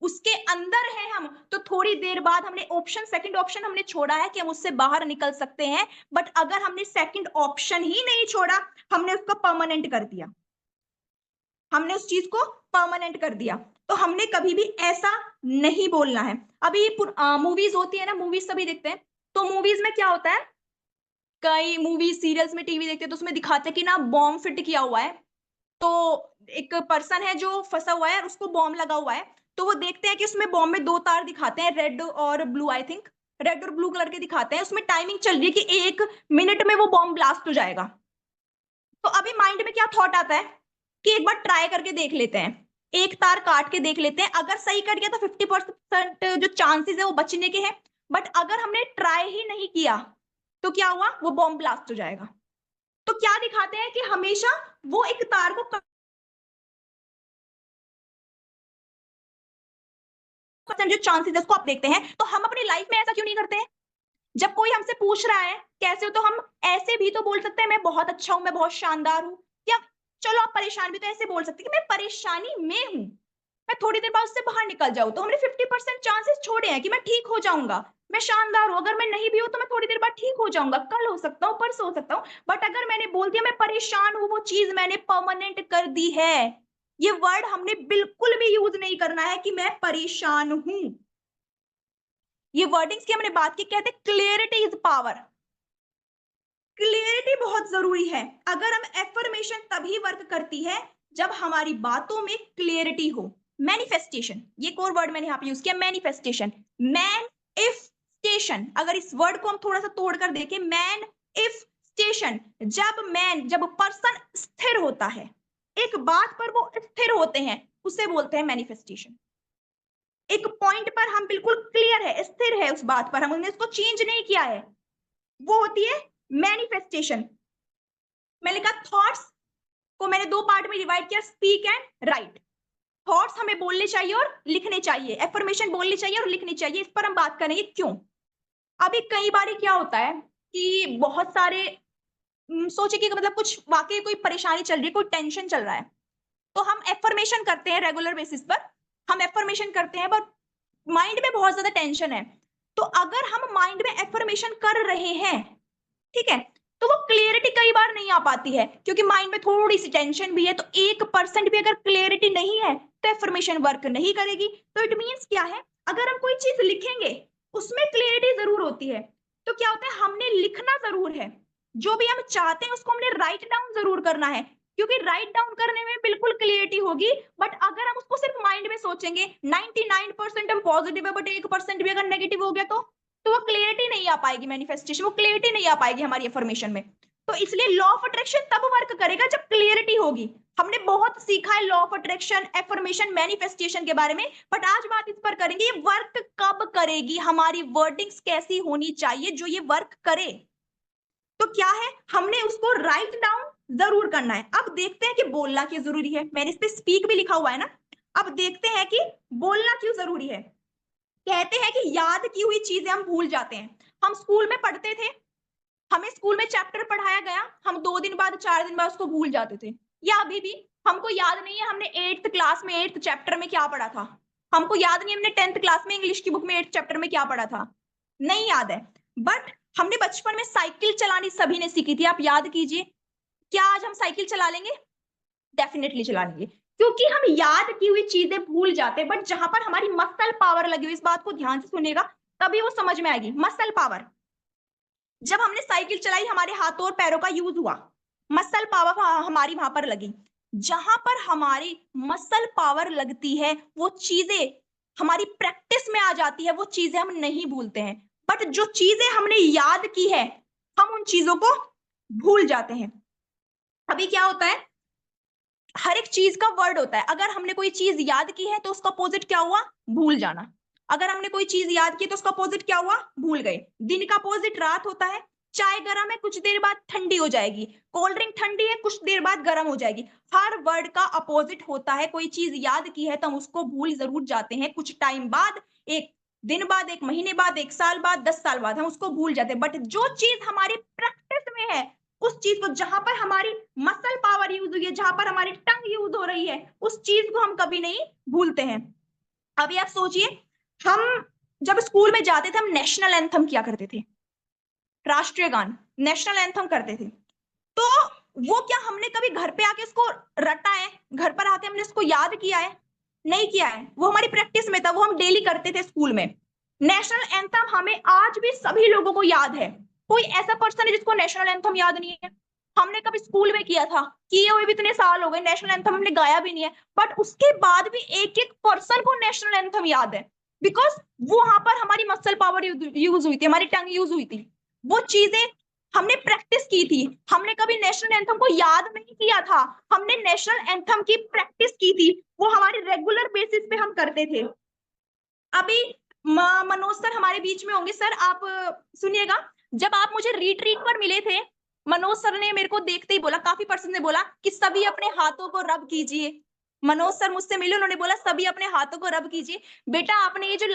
उसके अंदर है हम, तो थोड़ी देर बाद हमने ऑप्शन, सेकंड ऑप्शन हमने छोड़ा है कि हम उससे बाहर निकल सकते हैं, बट अगर हमने सेकंड ऑप्शन ही नहीं छोड़ा, हमने उसको परमानेंट कर दिया, हमने उस चीज को परमानेंट कर दिया, तो हमने कभी भी ऐसा नहीं बोलना है। अभी मूवीज होती है ना, मूवीज सभी देखते हैं, तो मूवीज में क्या होता है, कई मूवी सीरियल्स में, टीवी देखते हैं तो उसमें दिखाते हैं कि ना बॉम्ब फिट किया हुआ है, तो एक पर्सन है जो फंसा हुआ है, उसको बॉम्ब लगा हुआ है, तो वो देखते हैं कि उसमें बॉम्ब में दो तार दिखाते हैं, रेड और ब्लू, आई थिंक रेड और ब्लू कलर के दिखाते हैं, उसमें टाइमिंग चल रही है कि 1 मिनट में वो बॉम्ब ब्लास्ट हो जाएगा। तो अभी माइंड में क्या थॉट आता है कि एक बार ट्राई करके देख लेते हैं, एक तार काट के देख लेते हैं, अगर सही कट गया तो 50% जो चांसेस है वो बचने के हैं, बट अगर हमने ट्राई ही नहीं किया तो क्या हुआ, वो बॉम्ब ब्लास्ट हो जाएगा। तो क्या दिखाते हैं कि हमेशा वो एक तार को जो चांसेस है उसको आप देखते हैं, तो हम अपनी लाइफ में ऐसा क्यों नहीं करते हैं? जब कोई हमसे पूछ रहा है कैसे हो, तो हम ऐसे भी तो बोल सकते हैं मैं बहुत अच्छा हूं, मैं बहुत शानदार हूं, या चलो आप परेशान भी तो ऐसे बोल सकते हैं कि मैं परेशानी में हूं, मैं थोड़ी देर बाद उससे बाहर निकल जाऊं, तो हमने 50% चांसेस छोड़े हैं कि मैं ठीक हो जाऊंगा, मैं शानदार हूं, अगर मैं नहीं भी हूं तो मैं थोड़ी देर बाद ठीक हो जाऊंगा, कल हो सकता हूँ, परसों हो सकता हूँ, बट अगर मैंने बोल दिया मैं परेशान हूं, वो चीज मैंने परमानेंट कर दी है। ये वर्ड हमने बिल्कुल भी यूज नहीं करना है कि मैं परेशान हूं। ये वर्डिंग्स की हमने बात की, कहते क्लियरिटी इज पावर। क्लियरिटी बहुत जरूरी है। अगर हम एफर्मेशन तभी वर्क करती है जब हमारी बातों में क्लियरिटी हो। मैनिफेस्टेशन, ये कोर वर्ड मैंने यहां पे यूज किया, मैनिफेस्टेशन। मैन इफ स्टेशन, अगर इस वर्ड को हम थोड़ा सा तोड़कर देखें, मैन इफ स्टेशन, जब पर्सन स्थिर होता है, एक बात पर वो स्थिर होते हैं, उसे बोलते हैं मैनिफेस्टेशन। एक पॉइंट पर हम बिल्कुल क्लियर है, स्थिर है उस बात पर, हमने उसको चेंज नहीं किया है, वो होती है मैनिफेस्टेशन। मैं लिखा थॉट्स को मैंने दो पार्ट में डिवाइड किया, स्पीक एंड राइट। थॉट्स हमें बोलने चाहिए और लिखने चाहिए, एफर्मेशन बोलनी चाहिए और लिखनी चाहिए, इस पर हम बात करेंगे क्यों। अभी कई बार क्या होता है कि बहुत सारे सोचे कि मतलब कुछ वाकई कोई परेशानी चल रही है, कोई टेंशन चल रहा है, तो हम एफर्मेशन करते हैं रेगुलर बेसिस पर, हम एफर्मेशन करते हैं, बट माइंड में बहुत ज्यादा टेंशन है, तो अगर हम माइंड में एफर्मेशन कर रहे हैं, ठीक है, तो वो क्लियरिटी कई बार नहीं आ पाती है, क्योंकि माइंड में थोड़ी सी टेंशन भी है, तो 1% भी अगर क्लियरिटी नहीं है तो एफर्मेशन वर्क नहीं करेगी। तो इट मीन्स क्या है, अगर हम कोई चीज लिखेंगे उसमें क्लियरिटी जरूर होती है, तो क्या होता है, हमने लिखना जरूर है, जो भी हम चाहते हैं उसको हमने राइट डाउन जरूर करना है, क्योंकि राइट डाउन करने में बिल्कुल क्लियरिटी होगी, बट अगर हम उसको सिर्फ माइंड में सोचेंगे, 99% हम पॉजिटिव है बट 1% भी अगर नेगेटिव हो गया तो वो क्लियरिटी नहीं आ पाएगी, मैनिफेस्टेशन, वो क्लियरिटी नहीं आ पाएगी हमारी अफर्मेशन में। तो इसलिए लॉ ऑफ अट्रैक्शन तब वर्क करेगा जब क्लियरिटी होगी। हमने बहुत सीखा है law of attraction, affirmation, manifestation के बारे में, बट आज बात इस पर करेंगे ये वर्क कब करेगी, हमारी वर्डिंग्स कैसी होनी चाहिए जो ये वर्क करे। तो क्या है, हमने उसको राइट डाउन जरूर करना है। अब देखते हैं कि बोलना क्यों जरूरी है, मैंने इस पे स्पीक भी लिखा हुआ है ना। अब देखते हैं कि बोलना क्यों जरूरी है। कहते हैं कि याद की हुई चीजें हम भूल जाते हैं। हम स्कूल में पढ़ते थे, हमें स्कूल में चैप्टर पढ़ाया गया, हम 2 दिन बाद 4 दिन बाद उसको भूल जाते थे, या अभी भी हमको याद नहीं है हमने 8th क्लास में 8th चैप्टर में क्या पढ़ा था, हमको याद नहीं हमने 10th क्लास में इंग्लिश की बुक में 8th चैप्टर में क्या पढ़ा था, नहीं याद है। बट हमने बचपन में साइकिल चलानी सभी ने सीखी थी, आप याद कीजिए, क्या आज हम साइकिल चला लेंगे? डेफिनेटली चला लेंगे, क्योंकि हम याद की हुई चीजें भूल जाते हैं, बट जहां पर हमारी मसल पावर लगी हुई, इस बात को ध्यान से सुनेगा तभी वो समझ में आएगी। मसल पावर, जब हमने साइकिल चलाई हमारे हाथों और पैरों का यूज हुआ, मसल पावर हमारी वहां पर लगी, जहां पर हमारी मसल पावर लगती है वो चीजें हमारी प्रैक्टिस में आ जाती है, वो चीजें हम नहीं भूलते हैं, बट जो चीजें हमने याद की है हम उन चीजों को भूल जाते हैं। अभी क्या होता है, हर एक चीज का वर्ड होता है, अगर हमने कोई चीज याद की है तो उसका अपोजिट क्या हुआ, भूल जाना। अगर हमने कोई चीज याद की तो उसका अपोजिट क्या हुआ, भूल गए। दिन का अपोजिट रात होता है, चाय गर्म है कुछ देर बाद ठंडी हो जाएगी, कोल्ड ड्रिंक ठंडी है कुछ देर बाद गर्म हो जाएगी। हर वर्ड का अपोजिट होता है, कोई चीज याद की है तो हम उसको भूल जरूर जाते हैं, कुछ टाइम बाद, एक दिन बाद, एक महीने बाद, एक साल बाद, 10 साल बाद हम उसको भूल जाते हैं, बट जो चीज हमारी प्रैक्टिस में है, उस चीज को जहां पर हमारी मसल पावर यूज हुई है, जहां पर हमारी टंग यूज हो रही है, उस चीज को हम कभी नहीं भूलते हैं। अभी आप सोचिए, हम जब स्कूल में जाते थे हम नेशनल एंथम किया करते थे, राष्ट्रीय गान, नेशनल एंथम करते थे। तो वो क्या हमने कभी घर पे आके उसको रटा है, घर पर आके हमने उसको याद किया है? नहीं किया है। वो हमारी प्रैक्टिस में था, वो हम डेली करते थे स्कूल में। नेशनल एंथम हमें आज भी सभी लोगों को याद है। कोई ऐसा पर्सन है जिसको नेशनल एंथम याद नहीं है? हमने कभी स्कूल में किया था, किए हुए भी इतने साल हो गए, नेशनल एंथम हमने गाया भी नहीं है, बट उसके बाद भी एक एक पर्सन को नेशनल एंथम याद है, बिकॉज वो वहां पर हमारी मसल पावर यूज हुई थी, हमारी टंग यूज हुई थी, वो चीजें हमने प्रैक्टिस की थी। हमने कभी नेशनल एंथम को याद नहीं किया था, हमने नेशनल एंथम की प्रैक्टिस की थी, वो हमारी रेगुलर बेसिस पे हम करते थे। अभी मनोज सर हमारे बीच में होंगे, सर आप सुनिएगा, जब आप मुझे रिट्रीट पर मिले थे, मनोज सर ने मेरे को देखते ही बोला, काफी पर्सन ने बोला कि सभी अपने हाथों को रब कीजिए। मनोज सर मुझसे मिले, उन्होंने बोला सभी अपने हाथों को रब कीजिए। बेटा आपने ये जो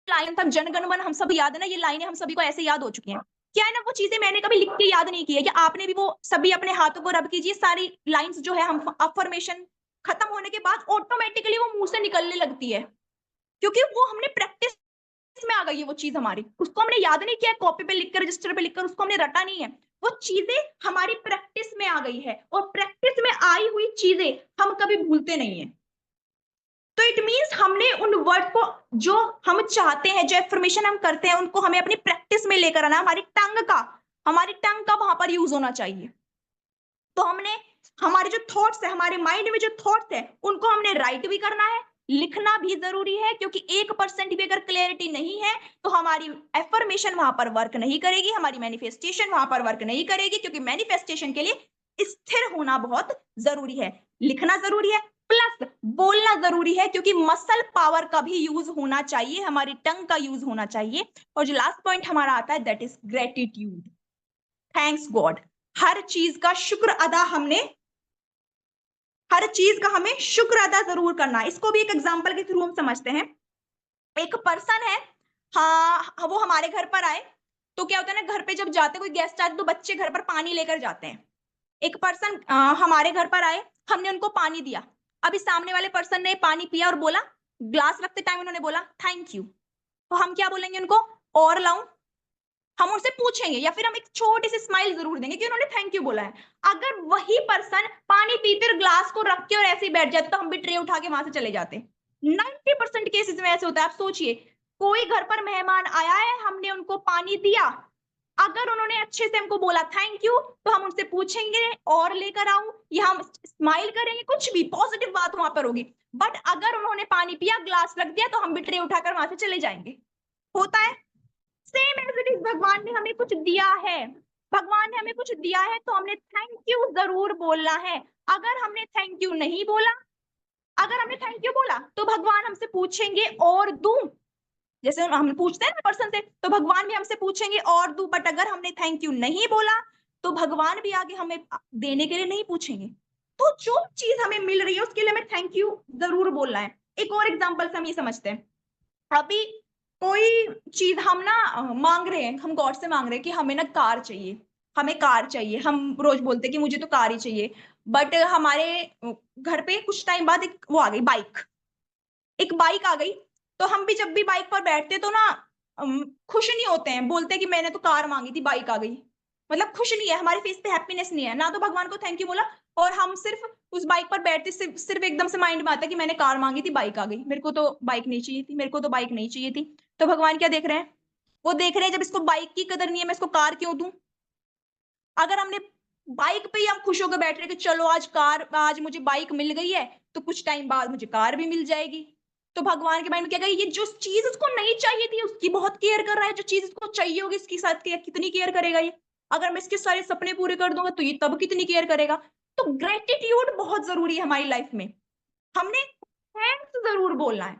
लाइन था जनगण मन हम सब याद है ना, ये लाइनें हम सभी को ऐसे याद हो चुकी हैं। क्या है ना, वो चीजें मैंने कभी लिख के याद नहीं की है, कि आपने भी वो सभी अपने हाथों को रब कीजिए सारी लाइंस जो है, हम अफर्मेशन खत्म होने के बाद ऑटोमेटिकली वो मुंह से निकलने लगती है, क्योंकि वो हमने प्रैक्टिस में आ गई है वो चीज हमारी, उसको हमने याद नहीं किया कॉपी पे लिखकर, रजिस्टर पे लिखकर, उसको हमने रटा नहीं है, वो चीजें हमारी प्रैक्टिस में आ गई है, और प्रैक्टिस में आई हुई चीजें हम कभी भूलते नहीं है। तो इट मीन्स हमने उन वर्ड को, जो हम चाहते हैं, जो एफर्मेशन हम करते हैं, उनको हमें अपनी प्रैक्टिस में लेकर आना, हमारी टंग का वहां पर यूज होना चाहिए। तो हमने हमारे जो थॉट्स है, हमारे माइंड में जो थॉट्स है, उनको हमने राइट भी करना है, लिखना भी जरूरी है, क्योंकि 1% भी अगर क्लैरिटी नहीं है तो हमारी एफर्मेशन वहां पर वर्क नहीं करेगी, हमारी मैनिफेस्टेशन वहां पर वर्क नहीं करेगी, क्योंकि मैनिफेस्टेशन के लिए स्थिर होना बहुत जरूरी है, लिखना जरूरी है, प्लस बोलना जरूरी है, क्योंकि मसल पावर का भी यूज होना चाहिए, हमारी टंग का यूज होना चाहिए। और जो लास्ट पॉइंट हमारा आता है, that is gratitude, thanks God. हर चीज का शुक्र अदा हमने, हर चीज का हमें शुक्र अदा जरूर करना है। इसको भी एक एग्जांपल के थ्रू हम समझते हैं। एक पर्सन है, हाँ वो हमारे घर पर आए, तो क्या होता है ना, घर पे जब जाते कोई गेस्ट आते तो बच्चे घर पर पानी लेकर जाते हैं। एक पर्सन हमारे घर पर आए, हमने उनको पानी दिया, अभी सामने वाले पर्सन ने पानी पिया और बोला, ग्लास रखते टाइम उन्होंने बोला थैंक यू, तो हम क्या बोलेंगे उनको, और लाऊं? हम उनसे पूछेंगे, या फिर हम एक छोटी सी स्माइल जरूर देंगे कि उन्होंने थैंक यू बोला है। अगर वही पर्सन पानी पीते और ग्लास को रख के और ऐसे ही बैठ जाते, तो हम भी ट्रे उठा के वहां से चले जाते। 90% केसेस में ऐसे होता है। आप सोचिए, कोई घर पर मेहमान आया है, हमने उनको पानी दिया, अगर उन्होंने अच्छे से हमको बोला थैंक यू, तो हम उनसे पूछेंगे और लेकर आऊं, या हम स्माइल करेंगे, कुछ भी पॉजिटिव बात वहां पर होगी। बट अगर उन्होंने पानी पिया, ग्लास रख दिया, तो हम भी ट्रे उठाकर वहां से चले जाएंगे। होता है सेम एज इट इज। भगवान ने हमें कुछ दिया है, भगवान ने हमें कुछ दिया है, तो हमने थैंक यू जरूर बोलना है। अगर हमने थैंक यू नहीं बोला, अगर हमने थैंक यू बोला, तो भगवान हमसे पूछेंगे और दूं, जैसे हम पूछते हैं ना पर्सन से, तो भगवान भी हमसे पूछेंगे और दूं। बट अगर हमने थैंक यू नहीं बोला, तो भगवान भी आगे हमें देने के लिए नहीं पूछेंगे। तो जो चीज हमें मिल रही है उसके लिए हमें थैंक यू जरूर बोलना है। एक और एग्जाम्पल से हम ये समझते हैं। अभी कोई चीज हम ना मांग रहे हैं, हम गॉड से मांग रहे हैं कि हमें ना कार चाहिए, हमें कार चाहिए, हम रोज बोलते हैं कि मुझे तो कार ही चाहिए। बट हमारे घर पे कुछ टाइम बाद एक वो आ गई बाइक, एक बाइक आ गई, तो हम भी जब भी बाइक पर बैठते तो ना खुश नहीं होते हैं, बोलते हैं कि मैंने तो कार मांगी थी, बाइक आ गई। मतलब खुश नहीं है, हमारे फेस पे हैप्पीनेस नहीं है ना, तो भगवान को थैंक यू बोला, और हम सिर्फ उस बाइक पर बैठते सिर्फ एकदम से माइंड में आता है कि मैंने कार मांगी थी, बाइक आ गई, मेरे को तो बाइक नहीं चाहिए थी, मेरे को तो बाइक नहीं चाहिए थी। तो भगवान क्या देख रहे हैं, वो देख रहे हैं जब इसको बाइक की कदर नहीं है, मैं इसको कार क्यों दूं। अगर हमने बाइक पे ही हम खुश होकर बैठ रहे कि चलो आज कार, आज मुझे बाइक मिल गई है, तो कुछ टाइम बाद मुझे कार भी मिल जाएगी। तो भगवान के माइंड में क्या गई, ये जो चीज उसको नहीं चाहिए थी उसकी बहुत केयर कर रहा है, जो चीज उसको चाहिए होगी इसकी साथ कितनी केयर करेगा ये। अगर मैं इसके सारे सपने पूरे कर दूंगा तो ये तब कितनी केयर करेगा। तो ग्रेटिट्यूड बहुत जरूरी है हमारी लाइफ में, हमने थैंक्स जरूर बोलना है।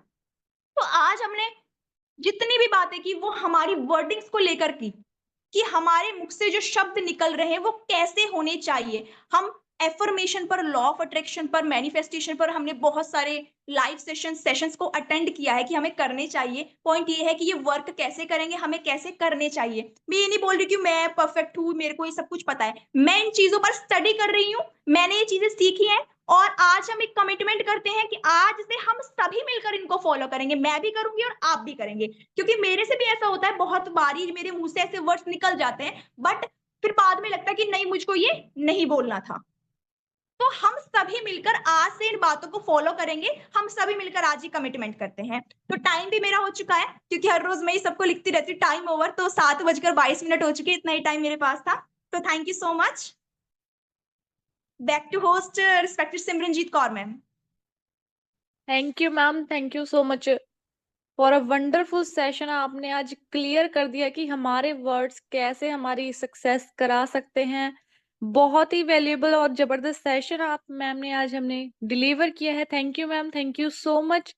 तो आज हमने जितनी भी बातें की वो हमारी वर्डिंग्स को लेकर की, कि हमारे मुख से जो शब्द निकल रहे हैं वो कैसे होने चाहिए। हम एफर्मेशन पर, लॉ ऑफ अट्रैक्शन पर, मैनिफेस्टेशन पर हमने बहुत सारे लाइव सेशंस को अटेंड किया है कि हमें करने चाहिए। पॉइंट ये है कि ये वर्क कैसे करेंगे, हमें कैसे करने चाहिए। मैं ये नहीं बोल रही कि मैं परफेक्ट हूँ, मेरे को ये सब कुछ पता है। मैं इन चीज़ों पर स्टडी कर रही हूँ, मैंने ये चीज़ें सीखी हैं और आज हम एक कमिटमेंट करते हैं कि आज से हम सभी मिलकर इनको फॉलो करेंगे। मैं भी करूँगी और आप भी करेंगे। क्योंकि मेरे से भी ऐसा होता है, बहुत बारी मेरे मुँह से ऐसे वर्ड्स निकल जाते हैं, बट फिर बाद में लगता है कि नहीं, मुझको ये नहीं बोलना था। तो हम सभी मिलकर आज से इन बातों को फॉलो करेंगे। हम सभी मिलकर आज ही कमिटमेंट करते हैं। तो टाइम भी मेरा हो चुका है, क्योंकि हर रोज मैं ही सबको लिखती रहती हूँ टाइम ओवर। तो 7:22 हो चुके, इतना ही टाइम मेरे पास था। तो thank you so much. Back to host respected Simranjeet Kaur ma'am. Thank you ma'am, thank you so much for a wonderful session. आपने आज क्लियर कर दिया कि हमारे वर्ड्स कैसे हमारी सक्सेस करा सकते हैं। बहुत ही वैल्यूएबल और जबरदस्त सेशन आप मैम ने आज हमने डिलीवर किया है। Thank you ma'am, thank you so much.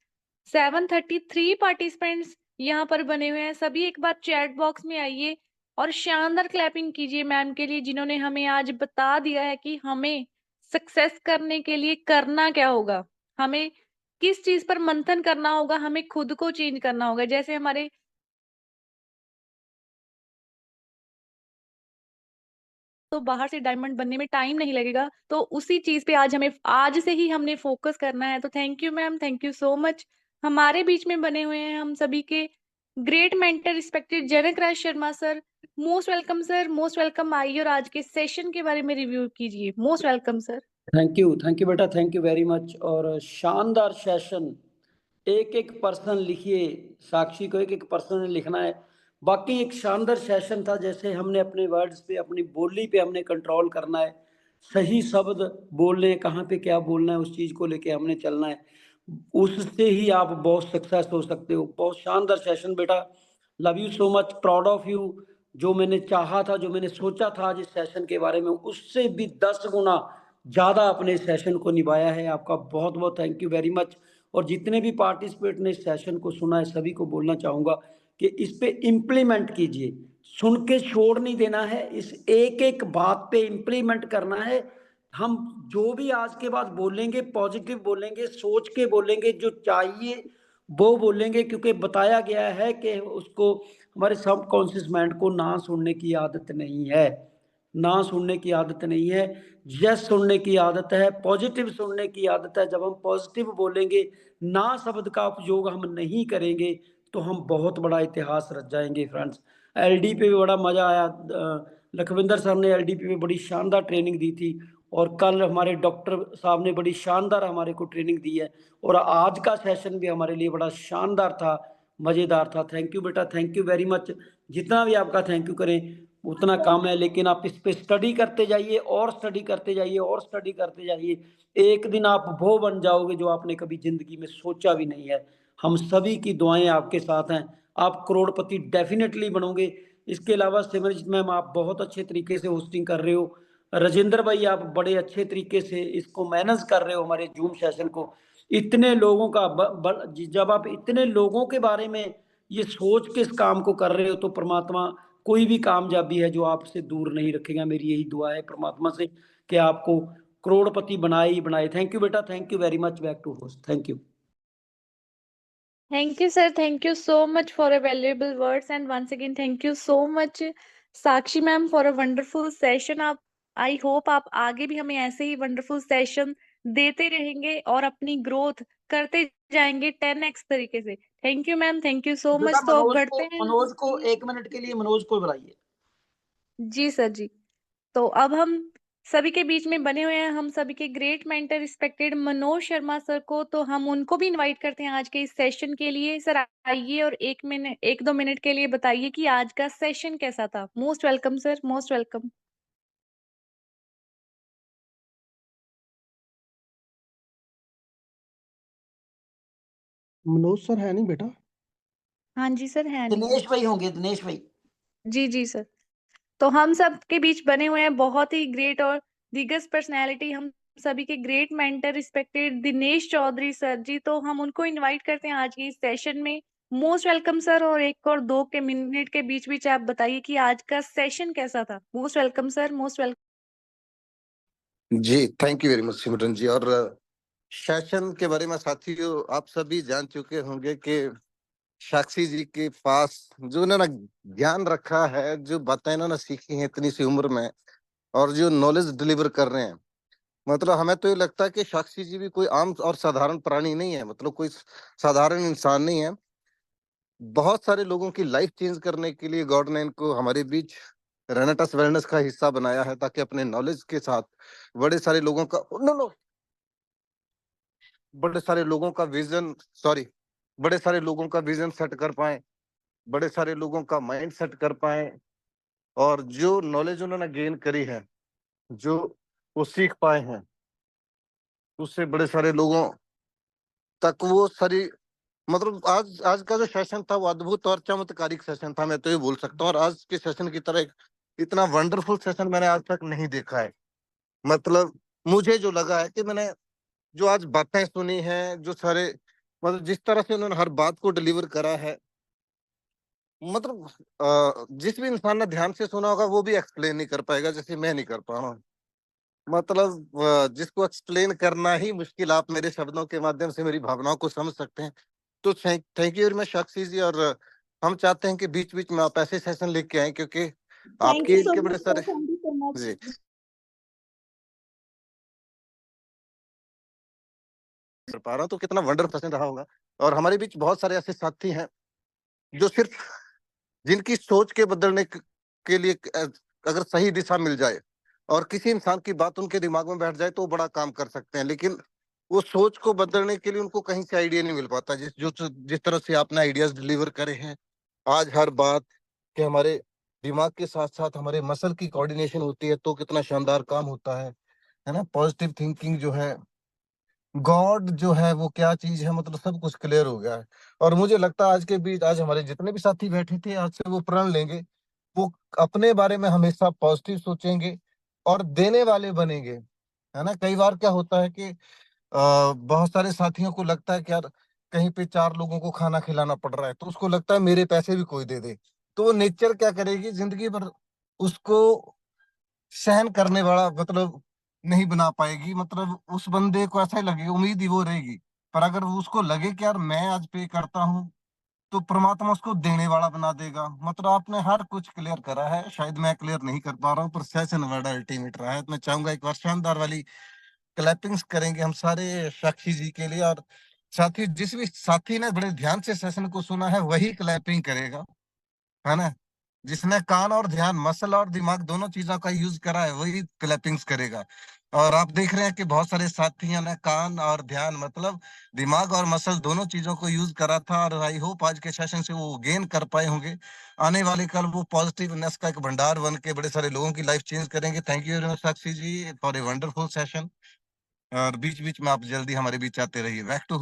733 participants यहाँ पर बने हुए हैं। सभी एक बार चैट बॉक्स में आइए और शानदार क्लैपिंग कीजिए मैम के लिए, जिन्होंने हमें आज बता दिया है कि हमें सक्सेस करने के लिए करना क्या होगा, हमें किस चीज पर मंथन करना होगा, हमें खुद को चेंज करना होगा। जैसे हमारे तो बाहर से डायमंड बनने में टाइम नहीं लगेगा, तो उसी चीज पे आज से ही हमने फोकस करना है। तो thank you ma'am, thank you so much. हमारे बीच में बने हुए हैं हम सभी के great mentor respected Janak Raj Sharma sir. Most welcome sir, most welcome. आइए और आज के सेशन के बारे में रिव्यू कीजिए। Most welcome sir. Thank you बेटा, थैंक यू वेरी मच। और शानदार सेशन। एक एक पर्सन लिखिए, साक्षी को एक एक पर्सन ने लिखना है। बाकी एक शानदार सेशन था। जैसे हमने अपने वर्ड्स पे, अपनी बोली पे हमने कंट्रोल करना है, सही शब्द बोलने, कहाँ पे क्या बोलना है, उस चीज़ को लेके हमने चलना है। उससे ही आप बहुत सक्सेस हो सकते हो। बहुत शानदार सेशन बेटा, love you so much, proud of you. जो मैंने चाहा था, जो मैंने सोचा था आज इस सेशन के बारे में, उससे भी 10 गुना ज़्यादा अपने सेशन को निभाया है। आपका बहुत बहुत थैंक यू वेरी मच। और जितने भी पार्टिसिपेट ने इस सेशन को सुना है, सभी को बोलना चाहूँगा कि इस पे इम्प्लीमेंट कीजिए। सुन के छोड़ नहीं देना है, इस एक एक बात पे इम्प्लीमेंट करना है। हम जो भी आज के बाद बोलेंगे, पॉजिटिव बोलेंगे, सोच के बोलेंगे, जो चाहिए वो बोलेंगे। क्योंकि बताया गया है कि उसको, हमारे सबकॉन्शियस माइंड को ना सुनने की आदत नहीं है, ना सुनने की आदत नहीं है, यस सुनने की आदत है, पॉजिटिव सुनने की आदत है। जब हम पॉजिटिव बोलेंगे, ना शब्द का उपयोग हम नहीं करेंगे, तो हम बहुत बड़ा इतिहास रच जाएंगे फ्रेंड्स। एलडी पे भी बड़ा मज़ा आया। लखविंदर सर ने एलडी पे बड़ी शानदार ट्रेनिंग दी थी, और कल हमारे डॉक्टर साहब ने बड़ी शानदार हमारे को ट्रेनिंग दी है। और आज का सेशन भी हमारे लिए बड़ा शानदार था, मज़ेदार था। थैंक यू बेटा, थैंक यू वेरी मच। जितना भी आपका थैंक यू करें उतना कम है, लेकिन आप इस पे स्टडी करते जाइए, और स्टडी करते जाइए, और स्टडी करते जाइए। एक दिन आप वो बन जाओगे जो आपने कभी जिंदगी में सोचा भी नहीं है। हम सभी की दुआएं आपके साथ हैं, आप करोड़पति डेफिनेटली बनोगे। इसके अलावा सिमरजीत मैम, आप बहुत अच्छे तरीके से होस्टिंग कर रहे हो। राजेंद्र भाई, आप बड़े अच्छे तरीके से इसको मैनेज कर रहे हो, हमारे जूम सेशन को। इतने लोगों का जब आप इतने लोगों के बारे में ये सोच के इस काम को कर रहे हो, तो परमात्मा कोई भी कामयाबी है जो आपसे दूर नहीं रखेगा। मेरी यही दुआ है परमात्मा से कि आपको करोड़पति बनाए ही बनाए। थैंक यू बेटा, thank you very much. Back to host, thank you. Thank you sir, thank you so much for a valuable words and once again thank you so much Sakshi ma'am for a wonderful session. आप, आई होप आप आगे भी हमें ऐसे ही वंडरफुल सेशन देते रहेंगे और अपनी ग्रोथ करते जाएंगे 10x तरीके से। Thank you ma'am, thank you सो बेटा मच। तो अब बढ़ते हैं। मनोज को 1 मिनट के लिए मनोज को बुलाइए। जी सर जी। तो अब हम सभी के बीच में बने हुए हैं हम सभी के great mentor respected Manoj Sharma sir को, तो हम उनको भी इनवाइट करते हैं आज के इस सेशन के लिए। सर आइए और 1-2 मिनट के लिए बताइए कि आज का सेशन कैसा था। Most welcome sir, most welcome. Manoj sir है नहीं बेटा? हाँ जी सर, है नहीं। दिनेश भाई होंगे, दिनेश भाई। जी जी सर। तो हम सब के बीच बने हुए हैं बहुत ही ग्रेट और दिग्गज पर्सनैलिटी, हम सभी के great mentor respected Dinesh Chaudhary sir ji. तो हम उनको इनवाइट करते हैं आज के इस सेशन में। Most welcome sir. और 1 और 2 मिनट के बीच बीच आप बताइए कि आज का सेशन कैसा था। Most welcome sir, most welcome. जी, thank you very much Simran ji. और सेशन के बारे में साथियों आप सभी जान चुके होंगे कि साक्षी जी के पास जो इन्होंने ज्ञान रखा है, जो बातें इन्होंने सीखी हैं इतनी सी उम्र में और जो नॉलेज डिलीवर कर रहे हैं, मतलब हमें तो ये लगता है कि साक्षी जी भी कोई आम और साधारण प्राणी नहीं है, मतलब कोई साधारण इंसान नहीं है। बहुत सारे लोगों की लाइफ चेंज करने के लिए गॉड ने इनको हमारे बीच रेनेटस वेलनेस का हिस्सा बनाया है, ताकि अपने नॉलेज के साथ बड़े सारे लोगों का बड़े सारे लोगों का विजन सॉरी बड़े सारे लोगों का विजन सेट कर पाए, बड़े सारे लोगों का माइंड सेट कर पाए, और जो नॉलेज उन्होंने गेन करी है, जो वो सीख पाए हैं, उससे बड़े सारे लोगों तक वो सारी, मतलब आज आज का जो सेशन था वो अद्भुत और चमत्कारिक सेशन था, मैं तो ये बोल सकता हूँ। और आज के सेशन की तरह इतना वंडरफुल सेशन मैंने आज तक नहीं देखा है। मतलब मुझे जो लगा है कि मैंने जो आज बातें सुनी हैं, जो सारे, मतलब जिस तरह से उन्होंने हर बात को डिलीवर करा है, मतलब जिस भी इंसान ने ध्यान से सुना होगा वो भी एक्सप्लेन नहीं कर पाएगा जैसे मैं नहीं कर पा रहा हूँ। मतलब जिसको एक्सप्लेन करना ही मुश्किल, आप मेरे शब्दों के माध्यम से मेरी भावनाओं को समझ सकते हैं। तो thank you very much Sakshi जी। और हम चाहते हैं कि बीच बीच में आप ऐसे सेशन लेके आए, क्योंकि थैंक आपके यू एज सो के मच बड़े सर, सारे थैंक यू सो मच। जी कर पा रहा हूँ, तो कितना वंडरफुल सेशन रहा होगा। और हमारे बीच बहुत सारे ऐसे साथी हैं जो सिर्फ, जिनकी सोच के बदलने के लिए अगर सही दिशा मिल जाए और किसी इंसान की बात उनके दिमाग में बैठ जाए तो वो बड़ा काम कर सकते हैं, लेकिन वो सोच को बदलने के लिए उनको कहीं से आइडिया नहीं मिल पाता। जिस तरह से आपने आइडियाज डिलीवर करे हैं आज, हर बात के हमारे दिमाग के साथ साथ हमारे मसल की कोऑर्डिनेशन होती है तो कितना शानदार काम होता है ना। पॉजिटिव थिंकिंग जो है, गॉड जो है वो क्या चीज है, मतलब सब कुछ क्लियर हो गया है। और मुझे लगता है आज के बीच आज हमारे जितने भी साथी बैठे थे, आज से वो प्रण लेंगे, वो अपने बारे में हमेशा पॉजिटिव सोचेंगे और देने वाले बनेंगे, है ना। कई बार क्या होता है कि बहुत सारे साथियों को लगता है कि यार कहीं पे 4 लोगों को खाना खिलाना पड़ रहा है तो उसको लगता है मेरे पैसे भी कोई दे दे, तो वो नेचर क्या करेगी, जिंदगी भर उसको सहन करने वाला मतलब नहीं बना पाएगी। मतलब उस बंदे को ऐसा ही लगेगा, उम्मीद ही वो रहेगी। पर अगर उसको लगे कि यार मैं आज पे करता हूँ तो परमात्मा उसको देने वाला बना देगा। मतलब आपने हर कुछ क्लियर करा है, शायद मैं क्लियर नहीं कर पा रहा हूँ, पर सेशन बड़ा अल्टीमेट रहा है। तो मैं चाहूंगा एक बार शानदार वाली क्लैपिंग्स करेंगे हम सारे साक्षी जी के लिए। और साथी, जिस भी साथी ने बड़े ध्यान से सेशन को सुना है वही क्लैपिंग करेगा, है ना। जिसने कान और ध्यान, मसल और दिमाग दोनों चीजों का यूज करा है वही क्लैपिंग्स करेगा। और आप देख रहे हैं कि बहुत सारे साथियों ने कान और ध्यान, मतलब दिमाग और मसल दोनों चीजों को यूज करा था, और आई होप आज के सेशन से वो गेन कर पाए होंगे। आने वाले कल वो पॉजिटिवनेस का एक भंडार बन के बड़े सारे लोगों की लाइफ चेंज करेंगे। Thank you very much Sakshi ji for a wonderful session. और बीच बीच में आप जल्दी हमारे बीच आते रहिए। Back to